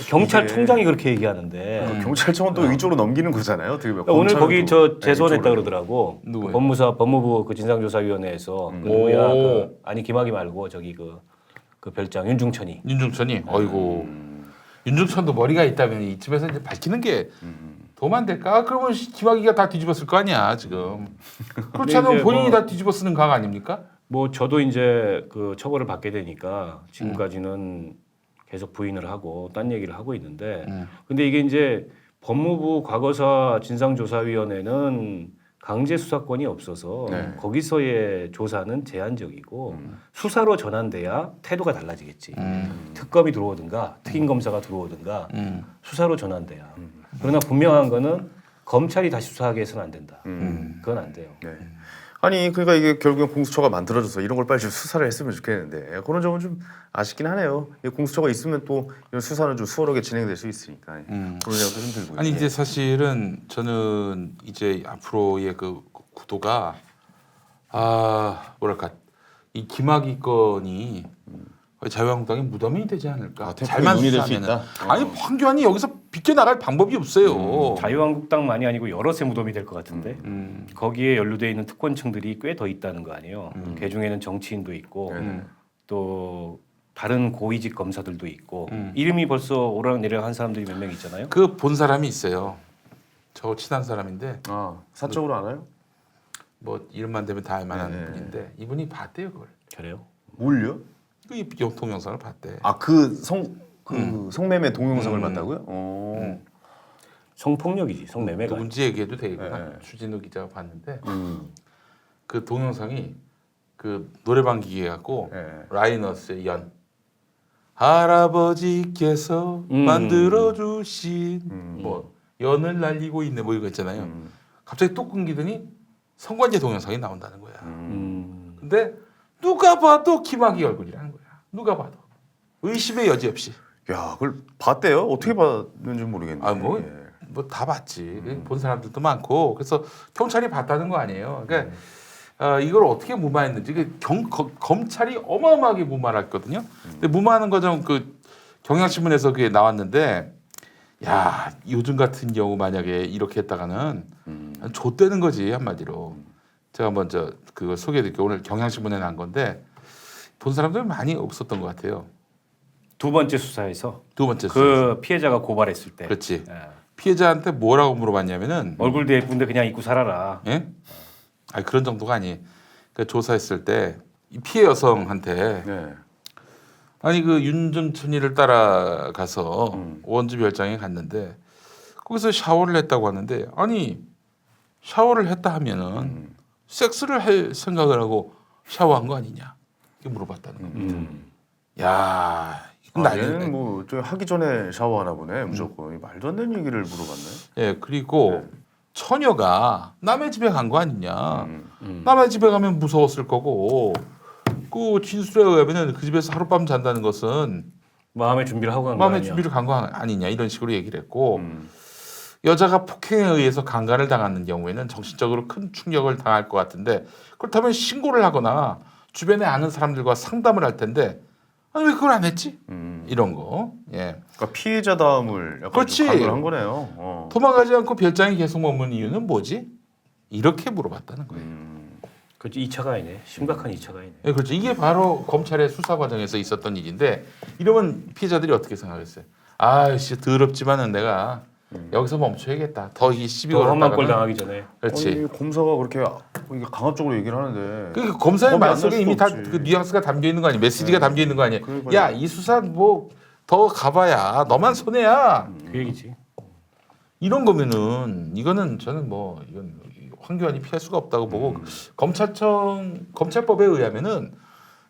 경찰청장이 그렇게 얘기하는데 경찰청은 또 이쪽으로 넘기는 거잖아요. 어떻게 보면. 오늘 검찰은 거기 또 저 재소했다 이쪽으로. 그러더라고. 그 누구예요? 법무부 그 진상조사위원회에서 그 누구야? 아니 김학이 말고 저기 그 별장 윤중천이. 윤중천이 어이고 윤중천도 머리가 있다면 이쯤에서 이제 밝히는 게 도만 될까? 그러면 김학의가 다 뒤집었을 거 아니야 지금. 그렇지 않으면 이제 본인이 뭐- 다 뒤집어 쓰는 각 아닙니까? 뭐 저도 이제 그 처벌을 받게 되니까 지금까지는 계속 부인을 하고 딴 얘기를 하고 있는데 근데 이게 이제 법무부 과거사 진상조사위원회는 강제 수사권이 없어서 네. 거기서의 조사는 제한적이고 수사로 전환돼야 태도가 달라지겠지. 특검이 들어오든가 특임 검사가 들어오든가 수사로 전환돼야. 그러나 분명한 거는 검찰이 다시 수사하게 해서는 안 된다. 그건 안 돼요. 네. 아니 그러니까 이게 결국엔 공수처가 만들어져서 이런 걸 빨리 좀 수사를 했으면 좋겠는데 그런 점은 좀 아쉽긴 하네요. 이 공수처가 있으면 또 이런 수사는 좀 수월하게 진행될 수 있으니까 그런 생각도 좀 들고요. 아니 이제 사실은 저는 이제 앞으로의 그 구도가 뭐랄까 이 김학의 건이 자유한국당의 무덤이 되지 않을까. 태풍의 눈이 될수 수사하면은. 있다? 아니 황교안이 여기서 비껴나갈 방법이 없어요. 자유한국당만이 아니고 여럿의 무덤이 될 것 같은데 거기에 연루돼 있는 특권층들이 꽤 더 있다는 거 아니에요. 그 중에는 정치인도 있고 또 다른 고위직 검사들도 있고 이름이 벌써 오르락내리락 한 사람들이 몇 명 있잖아요. 그 본 사람이 있어요. 저 친한 사람인데 사적으로 알아요? 뭐 이름만 대면 다 알만한 네. 분인데 이분이 봤대요 그걸. 그래요? 뭘요? 그 동영상을 봤대. 그 성매매 동영상을 봤다고요? 성폭력이지 성매매가. 누군지 얘기해도 되겠구나. 네. 주진우 기자가 봤는데 그 동영상이 그 노래방 기계 갖고 네. 라이너스의 연 할아버지께서 만들어 주신 뭐 연을 날리고 있네 뭐 이거 있잖아요. 갑자기 뚝 끊기더니 성관계 동영상이 나온다는 거야. 근데 누가 봐도 김학의 얼굴이라는 거야. 누가 봐도 의심의 여지 없이. 야, 그걸 봤대요? 어떻게 봤는지 모르겠는데. 뭐 다 봤지. 본 사람들도 많고 그래서 경찰이 봤다는 거 아니에요. 그러니까 이걸 어떻게 무마했는지 검찰이 어마어마하게 무마했거든요. 근데 무마하는 과정 그 경향신문에서 그게 나왔는데 야 요즘 같은 경우 만약에 이렇게 했다가는 좆되는 거지 한마디로. 제가 먼저 그거 소개해드릴게요. 오늘 경향신문에 난 건데 본 사람들 많이 없었던 것 같아요. 두 번째 수사에서 두 번째 그 수사에서. 피해자가 고발했을 때 그렇지. 예. 피해자한테 뭐라고 물어봤냐면은 얼굴도 예쁜데 그냥 입고 살아라. 예? 아니 그런 정도가 아니. 그 조사했을 때 이 피해 여성한테 네. 아니 그 윤중천이를 따라가서 원주 별장에 갔는데 거기서 샤워를 했다고 하는데 아니 샤워를 했다 하면은 섹스를 할 생각을 하고 샤워한 거 아니냐 이렇게 물어봤다는 겁니다. 야 이건 얘는 뭐저 하기 전에 샤워하나 보네 무조건. 말도 안 되는 얘기를 물어봤네. 예 그리고 처녀가 남의 집에 간 거 아니냐. 남의 집에 가면 무서웠을 거고 그 진술에 의하면은 그 집에서 하룻밤 잔다는 것은 마음의 준비를 하고 간 거 마음의 아니야. 준비를 간 거 아니냐 이런 식으로 얘기를 했고 여자가 폭행에 의해서 강간을 당하는 경우에는 정신적으로 큰 충격을 당할 것 같은데 그렇다면 신고를 하거나 주변에 아는 사람들과 상담을 할 텐데 아니 왜 그걸 안 했지? 이런 거. 예. 그러니까 피해자다움을 약간 그렇지. 좀 강조를 한 거네요. 도망가지 않고 별장에 계속 머무는 이유는 뭐지? 이렇게 물어봤다는 거예요. 그렇지 2차가 아니네. 심각한 2차가 아니네. 예, 그렇죠. 이게 바로 검찰의 수사 과정에서 있었던 일인데 이러면 피해자들이 어떻게 생각했어요? 아, 씨 더럽지만은 내가 여기서 멈춰야겠다. 더 이 시비 더 험한 꼴 걸었다가는 당하기 전에. 그렇지. 아니, 검사가 그렇게 이게 강압적으로 얘기를 하는데 그 검사의 겁이 안 말속에 날 이미 수가 다 없지. 그 뉘앙스가 담겨 있는 거 아니야? 메시지가 담겨 있는 거 아니야? 그러니까요. 야, 이 수사 뭐 더 가봐야 너만 손해야. 그 얘기지. 이런 거면은 이거는 저는 뭐 이건 황교안이 피할 수가 없다고 보고 검찰법에 의하면은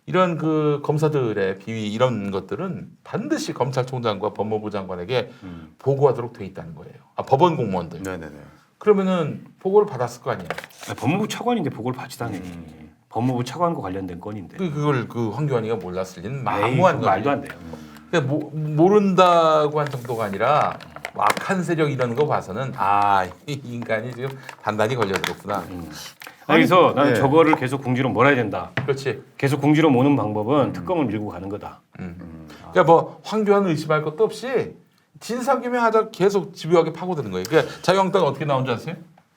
이런 그 검사들의 비위 이런 것들은 반드시 검찰총장과 법무부 장관에게 보고하도록 돼 있다는 거예요. 아, 법원 공무원들. 네네네. 그러면은 보고를 받았을 거 아니야. 아니, 법무부 차관인데 보고를 받지 당연히. 법무부 차관과 관련된 건인데. 그걸 그 황교안이가 몰랐을 리는 에이, 만무한 그건 거지. 말도 안 돼요. 그러니까 모른다고 한 정도가 아니라 악한 세력 이런 거 봐서는 이 인간이 지금 단단히 걸려들었구나. 그래서 나는 네. 저거를 계속 궁지로 몰아야 된다. 그렇지. 계속 궁지로 모는 방법은 특검을 밀고 가는 거다. 그러니까 뭐 황교안 의심할 것도 없이 진상규명하다 계속 집요하게 파고드는 거예요. 그러니까 자유한국당 어떻게 나온 줄 아세요?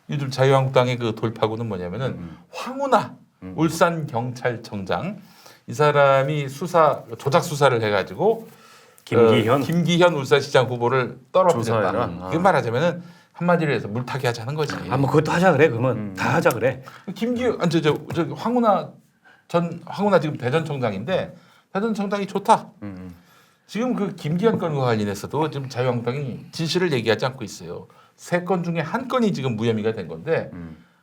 요즘 자유한국당의 그 돌파구는 뭐냐면은 황운하 울산 경찰청장 이 사람이 조작 수사를 해가지고 김기현 울산시장 후보를 조사해라. 떨어뜨렸다. 그 말하자면은 한마디로 해서 물타기 하자는 거지. 아 뭐 그것도 하자 그래 그러면 다 하자 그래. 저 황운하 지금 대전청장인데 대전청장이 좋다. 지금 그 김기현 건과 관련해서도 지금 자유한국당이 진실을 얘기하지 않고 있어요. 3건 중에 한 건이 지금 무혐의가 된 건데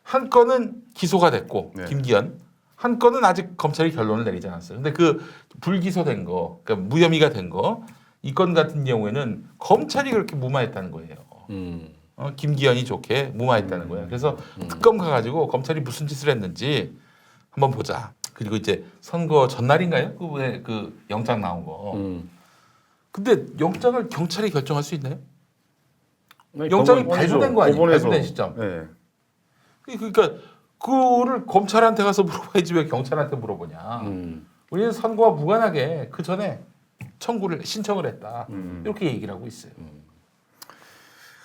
한 건은 기소가 됐고 네. 김기현 한 건은 아직 검찰이 결론을 내리지 않았어요. 근데 그 불기소된 거, 그러니까 무혐의가 된 거, 이 건 같은 경우에는 검찰이 그렇게 무마했다는 거예요. 김기현이 좋게 무마했다는 거예요. 그래서 특검 가가지고 검찰이 무슨 짓을 했는지 한번 보자. 그리고 이제 선거 전날인가요? 그 영장 나온 거. 근데 영장을 경찰이 결정할 수 있나요? 영장이 발부된 거 아니에요? 법원에서. 발부된 시점. 네. 그러니까 그거를 검찰한테 가서 물어봐야지 왜 경찰한테 물어보냐. 우리는 선거와 무관하게 그 전에 신청을 했다. 이렇게 얘기를 하고 있어요.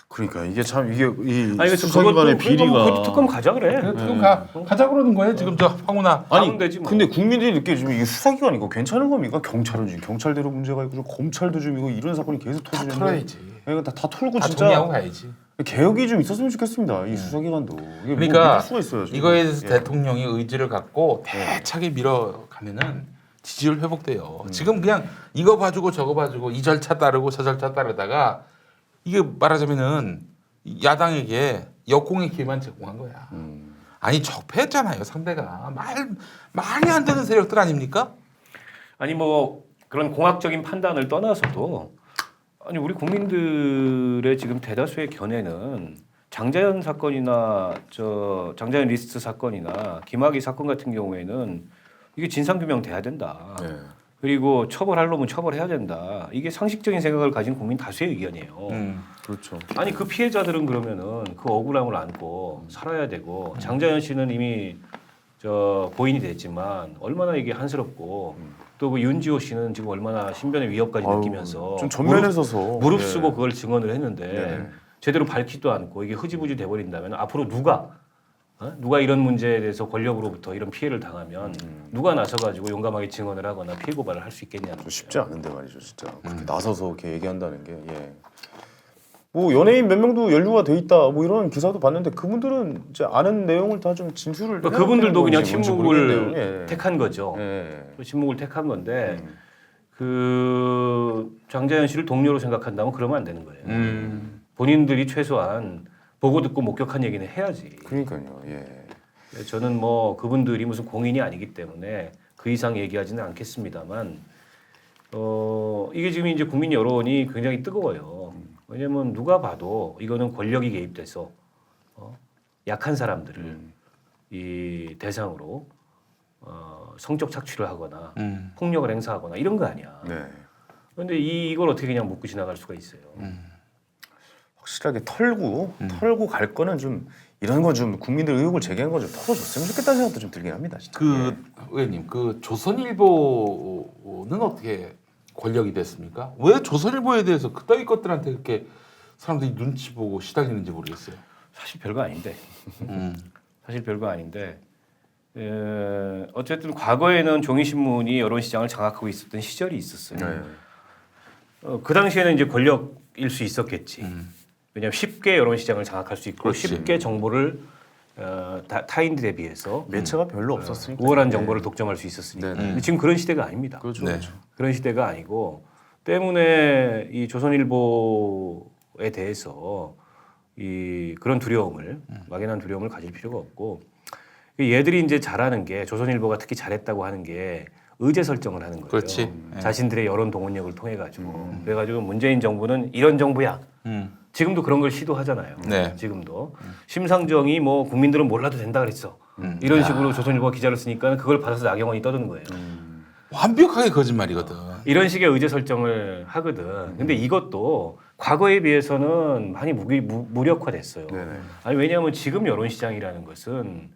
그러니까 이게 참 이게 이 아니 수사기관의 비리가 그것도 특검 가자 그래. 지금 가자 그러는 거예요. 지금 저 황운하. 아니 가면 되지 뭐. 근데 국민들이 느끼지만 이게 수사기관 이거 괜찮은 겁니까? 경찰은 지금 경찰대로 문제가 있고 검찰도 좀 이거 이런 사건이 계속 다 터지는데 털어야지. 이거 다 털고 다 진짜 정리하고 가야지. 개혁이 좀 있었으면 좋겠습니다. 이 수사기관도 이게 그러니까 뭐 믿을 수가 있어요. 이거에 대해서 예. 대통령이 의지를 갖고 대차게 밀어가면은 지지율 회복돼요. 지금 그냥 이거 봐주고 저거 봐주고 이 절차 따르고 저 절차 따르다가 이게 말하자면은 야당에게 역공의 기회만 제공한 거야. 아니 적폐했잖아요 상대가. 말이 안 되는 세력들 아닙니까? 아니 뭐 그런 공학적인 판단을 떠나서도 아니 우리 국민들의 지금 대다수의 견해는 장자연 사건이나 장자연 리스트 사건이나 김학의 사건 같은 경우에는 이게 진상규명 돼야 된다. 네. 그리고 처벌할 놈은 처벌해야 된다. 이게 상식적인 생각을 가진 국민 다수의 의견이에요. 그렇죠. 아니 그 피해자들은 그러면은 그 억울함을 안고 살아야 되고 장자연 씨는 이미 고인이 됐지만 얼마나 이게 한스럽고 또 그 윤지호 씨는 지금 얼마나 신변의 위협까지 아유, 느끼면서 좀 전면에 서서 무릅쓰고 네. 그걸 증언을 했는데 네. 제대로 밝히지도 않고 이게 흐지부지 돼버린다면 앞으로 누가 이런 문제에 대해서 권력으로부터 이런 피해를 당하면 누가 나서가지고 용감하게 증언을 하거나 피해 고발을 할 수 있겠냐는 좀 거죠. 쉽지 않은데 말이죠, 진짜. 그렇게 나서서 이렇게 얘기한다는 게 예. 뭐 연예인 몇 명도 연루가 돼 있다 뭐 이런 기사도 봤는데 그분들은 이제 아는 내용을 다 좀 진술을 그러니까 그분들도 그냥 건지 뭔지 침묵을 모르겠네요. 예. 택한 거죠. 예. 침묵을 택한 건데 그 장자연 씨를 동료로 생각한다면 그러면 안 되는 거예요. 본인들이 최소한 보고 듣고 목격한 얘기는 해야지. 그러니까요. 예. 저는 뭐 그분들이 무슨 공인이 아니기 때문에 그 이상 얘기하지는 않겠습니다만 이게 지금 이제 국민 여론이 굉장히 뜨거워요. 왜냐하면 누가 봐도 이거는 권력이 개입돼서 약한 사람들을 이 대상으로 성적 착취를 하거나 폭력을 행사하거나 이런 거 아니야. 네. 그런데 이걸 어떻게 그냥 묻고 지나갈 수가 있어요. 확실하게 털고 갈 거는 좀 이런 거 좀 국민들 의혹을 제기한 거 좀 털어줬으면 좋겠다는 생각도 좀 들긴 합니다. 진짜. 의원님 그 조선일보는 어떻게 권력이 됐습니까? 왜 조선일보에 대해서 그따위 것들한테 그렇게 사람들이 눈치 보고 시달리는지 모르겠어요. 사실 별거 아닌데. 사실 별거 아닌데. 어쨌든 과거에는 종이신문이 여론 시장을 장악하고 있었던 시절이 있었어요. 네. 그 당시에는 이제 권력일 수 있었겠지. 왜냐하면 쉽게 여론 시장을 장악할 수 있고 그렇지. 쉽게 정보를 타인들에 비해서 매체가 별로 없었으니까. 우월한 정보를 독점할 수 있었으니까. 네, 네. 근데 지금 그런 시대가 아닙니다. 그렇죠. 네. 그렇죠. 그런 시대가 아니고 때문에 이 조선일보에 대해서 이 그런 두려움을 막연한 두려움을 가질 필요가 없고 얘들이 이제 잘하는 게 조선일보가 특히 잘했다고 하는 게 의제 설정을 하는 거예요. 그렇지. 자신들의 여론 동원력을 통해 가지고 그래가지고 문재인 정부는 이런 정부야. 지금도 그런 걸 시도하잖아요. 네. 지금도 심상정이 뭐 국민들은 몰라도 된다 그랬어. 이런 식으로 조선일보가 기자를 쓰니까 그걸 받아서 나경원이 떠드는 거예요. 완벽하게 거짓말이거든. 이런 식의 의제 설정을 하거든. 근데 이것도 과거에 비해서는 많이 무력화됐어요. 네네. 아니 왜냐하면 지금 여론 시장이라는 것은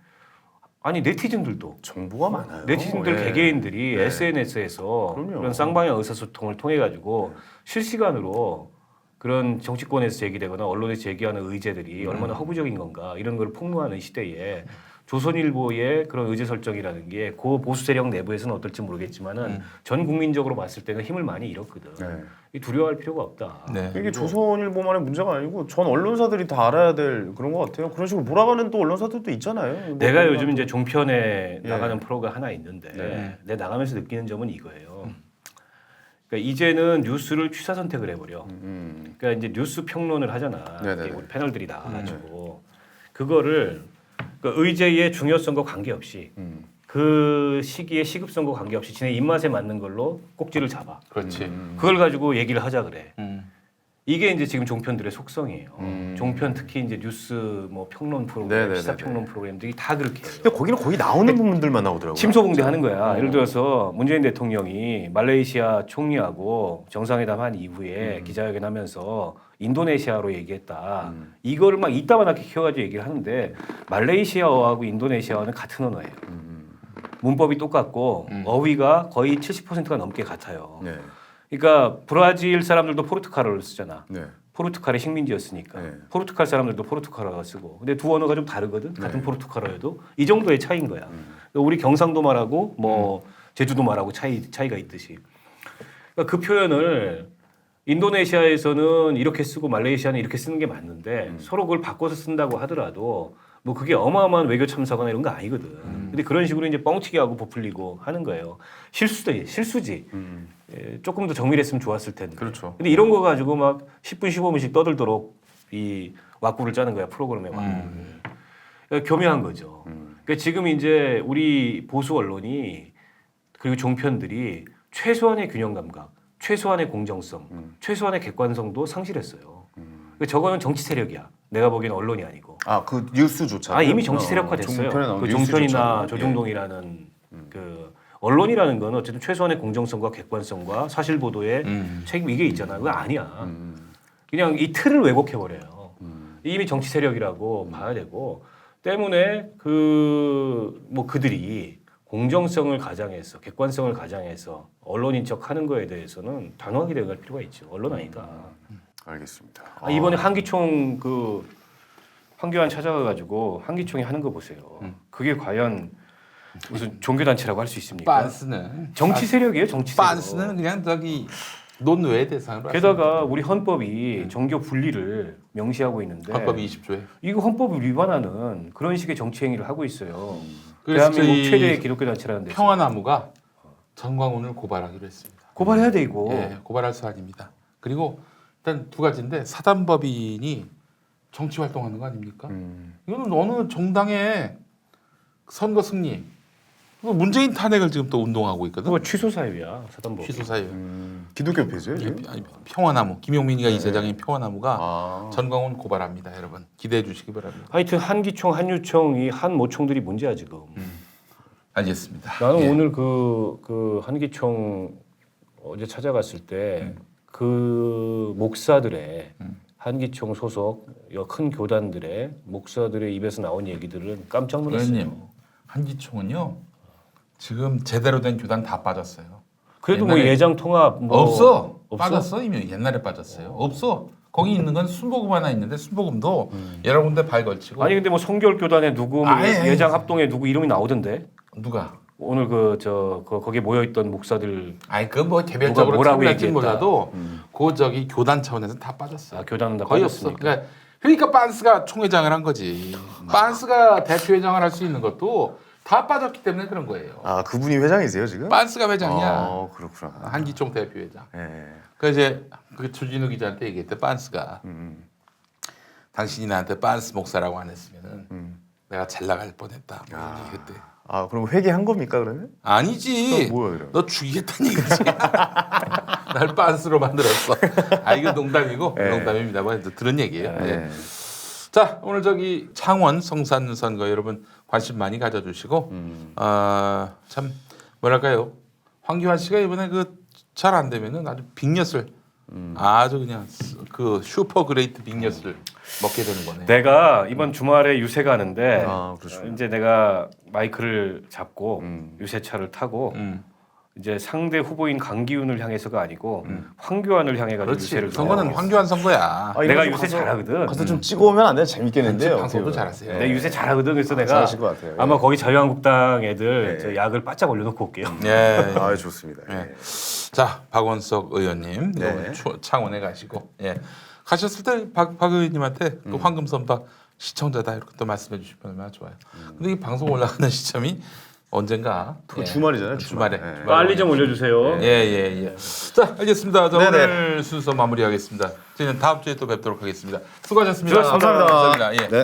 아니 네티즌들도 정보가 많아요. 네티즌들 예. 개개인들이 네. SNS에서 그럼요. 그런 쌍방향 의사소통을 통해 가지고 실시간으로 그런 정치권에서 제기되거나 언론에서 제기하는 의제들이 얼마나 허구적인 건가 이런 걸 폭로하는 시대에 조선일보의 그런 의제 설정이라는 게 그 보수 세력 내부에서는 어떨지 모르겠지만은 전 국민적으로 봤을 때는 힘을 많이 잃었거든. 네. 이 두려워할 필요가 없다. 네. 이게 조선일보만의 문제가 아니고 전 언론사들이 다 알아야 될 그런 것 같아요. 그런 식으로 몰아가는 또 언론사들도 있잖아요. 내가 뭐 요즘 이제 종편에 예. 나가는 프로가 하나 있는데 네. 내가 나가면서 느끼는 점은 이거예요. 그러니까 이제는 뉴스를 취사 선택을 해버려. 그러니까 이제 뉴스 평론을 하잖아. 네네네. 우리 패널들이 나와가지고 그거를 그 의제의 중요성과 관계없이 그 시기의 시급성과 관계없이 지네 입맛에 맞는 걸로 꼭지를 잡아. 그렇지. 그걸 가지고 얘기를 하자 그래. 음. 이게 이제 지금 종편들의 속성이에요. 종편 특히 이제 뉴스 뭐 평론 프로그램, 네네네네. 시사 평론 프로그램들이 다 그렇게 해요. 근데 거기는 거의 나오는 분들만 나오더라고요. 침소봉대 하는 거야. 예를 들어서 문재인 대통령이 말레이시아 총리하고 정상회담 한 이후에 기자회견 하면서 인도네시아로 얘기했다. 이거를 막 이따만하게 키워가지고 얘기를 하는데 말레이시아어하고 인도네시아어는 같은 언어예요. 문법이 똑같고 어휘가 거의 70%가 넘게 같아요. 네. 그러니까 브라질 사람들도 포르투갈어를 쓰잖아. 네. 포르투갈의 식민지였으니까 네. 포르투갈 사람들도 포르투갈어가 쓰고 근데 두 언어가 좀 다르거든 같은 포르투갈어여도 이 정도의 차이인 거야. 우리 경상도 말하고 뭐 제주도 말하고 차이가 있듯이 그러니까 그 표현을 인도네시아에서는 이렇게 쓰고 말레이시아는 이렇게 쓰는 게 맞는데 서로 그걸 바꿔서 쓴다고 하더라도 뭐 그게 어마어마한 외교 참사거나 이런 거 아니거든. 근데 그런 식으로 이제 뻥튀기 하고 부풀리고 하는 거예요. 실수지. 예, 조금 더 정밀했으면 좋았을 텐데. 그렇죠. 근데 이런 거 가지고 막 10분 15분씩 떠들도록 이 왁구를 짜는 거야 프로그램에 왁구를. 그러니까 교묘한 거죠. 그러니까 지금 이제 우리 보수 언론이 그리고 종편들이 최소한의 균형 감각, 최소한의 공정성, 최소한의 객관성도 상실했어요. 그러니까 저거는 정치 세력이야. 내가 보기에는 언론이 아니고. 아, 그 뉴스조차. 아 이미 정치 세력화됐어요. 그 종편이나 조중동이라는 그 언론이라는 건 어쨌든 최소한의 공정성과 객관성과 사실 보도의 책임 이게 있잖아. 그거 아니야. 그냥 이 틀을 왜곡해 버려요. 이미 정치 세력이라고 봐야 되고 때문에 그 뭐 그들이 공정성을 가장해서 객관성을 가장해서 언론인 척 하는 거에 대해서는 단호하게 대응할 필요가 있죠. 언론 아니다. 알겠습니다. 아, 이번에 한기총 그 황교안 찾아가가지고 한기총이 하는 거 보세요. 그게 과연 무슨 종교 단체라고 할 수 있습니까? 빤스는 정치 세력이에요, 정치 세력. 빤스는 그냥 저기 논외 대상으로. 게다가 우리 헌법이 정교 분리를 명시하고 있는데 헌법 20조에. 이거 헌법을 위반하는 그런 식의 정치 행위를 하고 있어요. 그래서 대한민국 저희 최대의 기독교 단체라는 데서 평화나무가 정광훈을 고발하기로 했습니다. 고발해야 돼 이거. 예, 고발할 사안입니다. 그리고 일단 두 가지인데 사단법인이 정치 활동하는 거 아닙니까? 이거는 어느 정당의 선거 승리, 문재인 탄핵을 지금 또 운동하고 있거든. 그거 취소 사유야 사단법. 취소 사유. 기독교 폐쇄요? 지금? 아니, 평화나무 김용민이가 이사장인 평화나무가 아. 전광훈 고발합니다. 여러분 기대해 주시기 바랍니다. 하여튼 한기총, 한유총 이 한 모총들이 문제야 지금. 알겠습니다. 나는 예. 오늘 그 한기총 어제 찾아갔을 때 그 목사들의 한기총 소속 큰 교단들의 목사들의 입에서 나온 얘기들은 깜짝 놀랐어요. 의원님 한기총은요 지금 제대로 된 교단 다 빠졌어요. 그래도 뭐 옛날에 예장 통합 뭐 없어. 없어? 빠졌어 이미 옛날에 빠졌어요. 없어. 거기 있는 건 순복음 하나 있는데 순복음도 여러 군데 발 걸치고. 아니 근데 뭐 성결 교단에 누구 뭐 아예. 예장 합동에 누구 이름이 나오던데 누가? 오늘 거기에 모여 있던 목사들 아니 그 뭐 개별적으로 뭐라고 차별할지 얘기했다. 몰라도 그 저기 교단 차원에서 다 빠졌어. 아, 교단은 다 거의 빠졌습니까? 없어. 그러니까 빤스가 총회장을 한 거지. 빤스가 대표회장을 할 수 있는 것도 다 빠졌기 때문에 그런 거예요. 아 그분이 회장이세요 지금? 빤스가 회장이야. 그렇구나. 한기총 대표회장. 예. 그 이제 그 주진우 기자한테 얘기했대. 빤스가 당신이 나한테 빤스 목사라고 안 했으면은 내가 잘 나갈 뻔했다. 뭐 이런 얘기했대. 아 그럼 회개한 겁니까 그러면? 아니지. 그럼 뭐야, 그럼? 너 죽이겠다는 얘기지. 날 빤스로 만들었어. 아 이거 농담이고 예. 농담입니다. 뭐 들은 얘기예요. 예. 예. 자 오늘 저기 창원 성산 선거 여러분 관심 많이 가져주시고 참 뭐랄까요 황교안 씨가 이번에 그 잘 안 되면은 아주 빅엿을 아주 그냥 그 슈퍼 그레이트 빅엿을 먹게 되는 거네. 내가 이번 주말에 유세 가는데 그렇죠. 이제 내가 마이크를 잡고 유세차를 타고 이제 상대 후보인 강기훈을 향해서가 아니고 황교안을 향해 가지고 유세를 그렇지. 선거는 황교안 선거야. 아, 내가 이거 유세 가서- 잘하거든. 가서 좀 찍어오면 안 돼? 재밌겠는데요. 방송도 어떻게 보면. 잘하세요. 내 유세 잘하거든. 그래서 내가 잘하실 것 같아요. 아마 거기 자유한국당 애들 예. 저 약을 바짝 올려놓고 올게요. 예. 아 좋습니다. 예. 예. 자 박원석 의원님 네. 오늘 창원에 가시고 가셨을 때 박 의원님한테 그 황금선박 시청자다 이렇게 또 말씀해 주시면 얼마나 좋아요. 근데 이 방송 올라가는 시점이 언젠가 그 주말이잖아요. 주말에 예. 빨리 좀 올려주세요. 예예예. 자 알겠습니다. 자, 네네. 오늘 순서 마무리하겠습니다. 저희는 다음 주에 또 뵙도록 하겠습니다. 수고하셨습니다. 감사합니다. 감사합니다. 예. 네.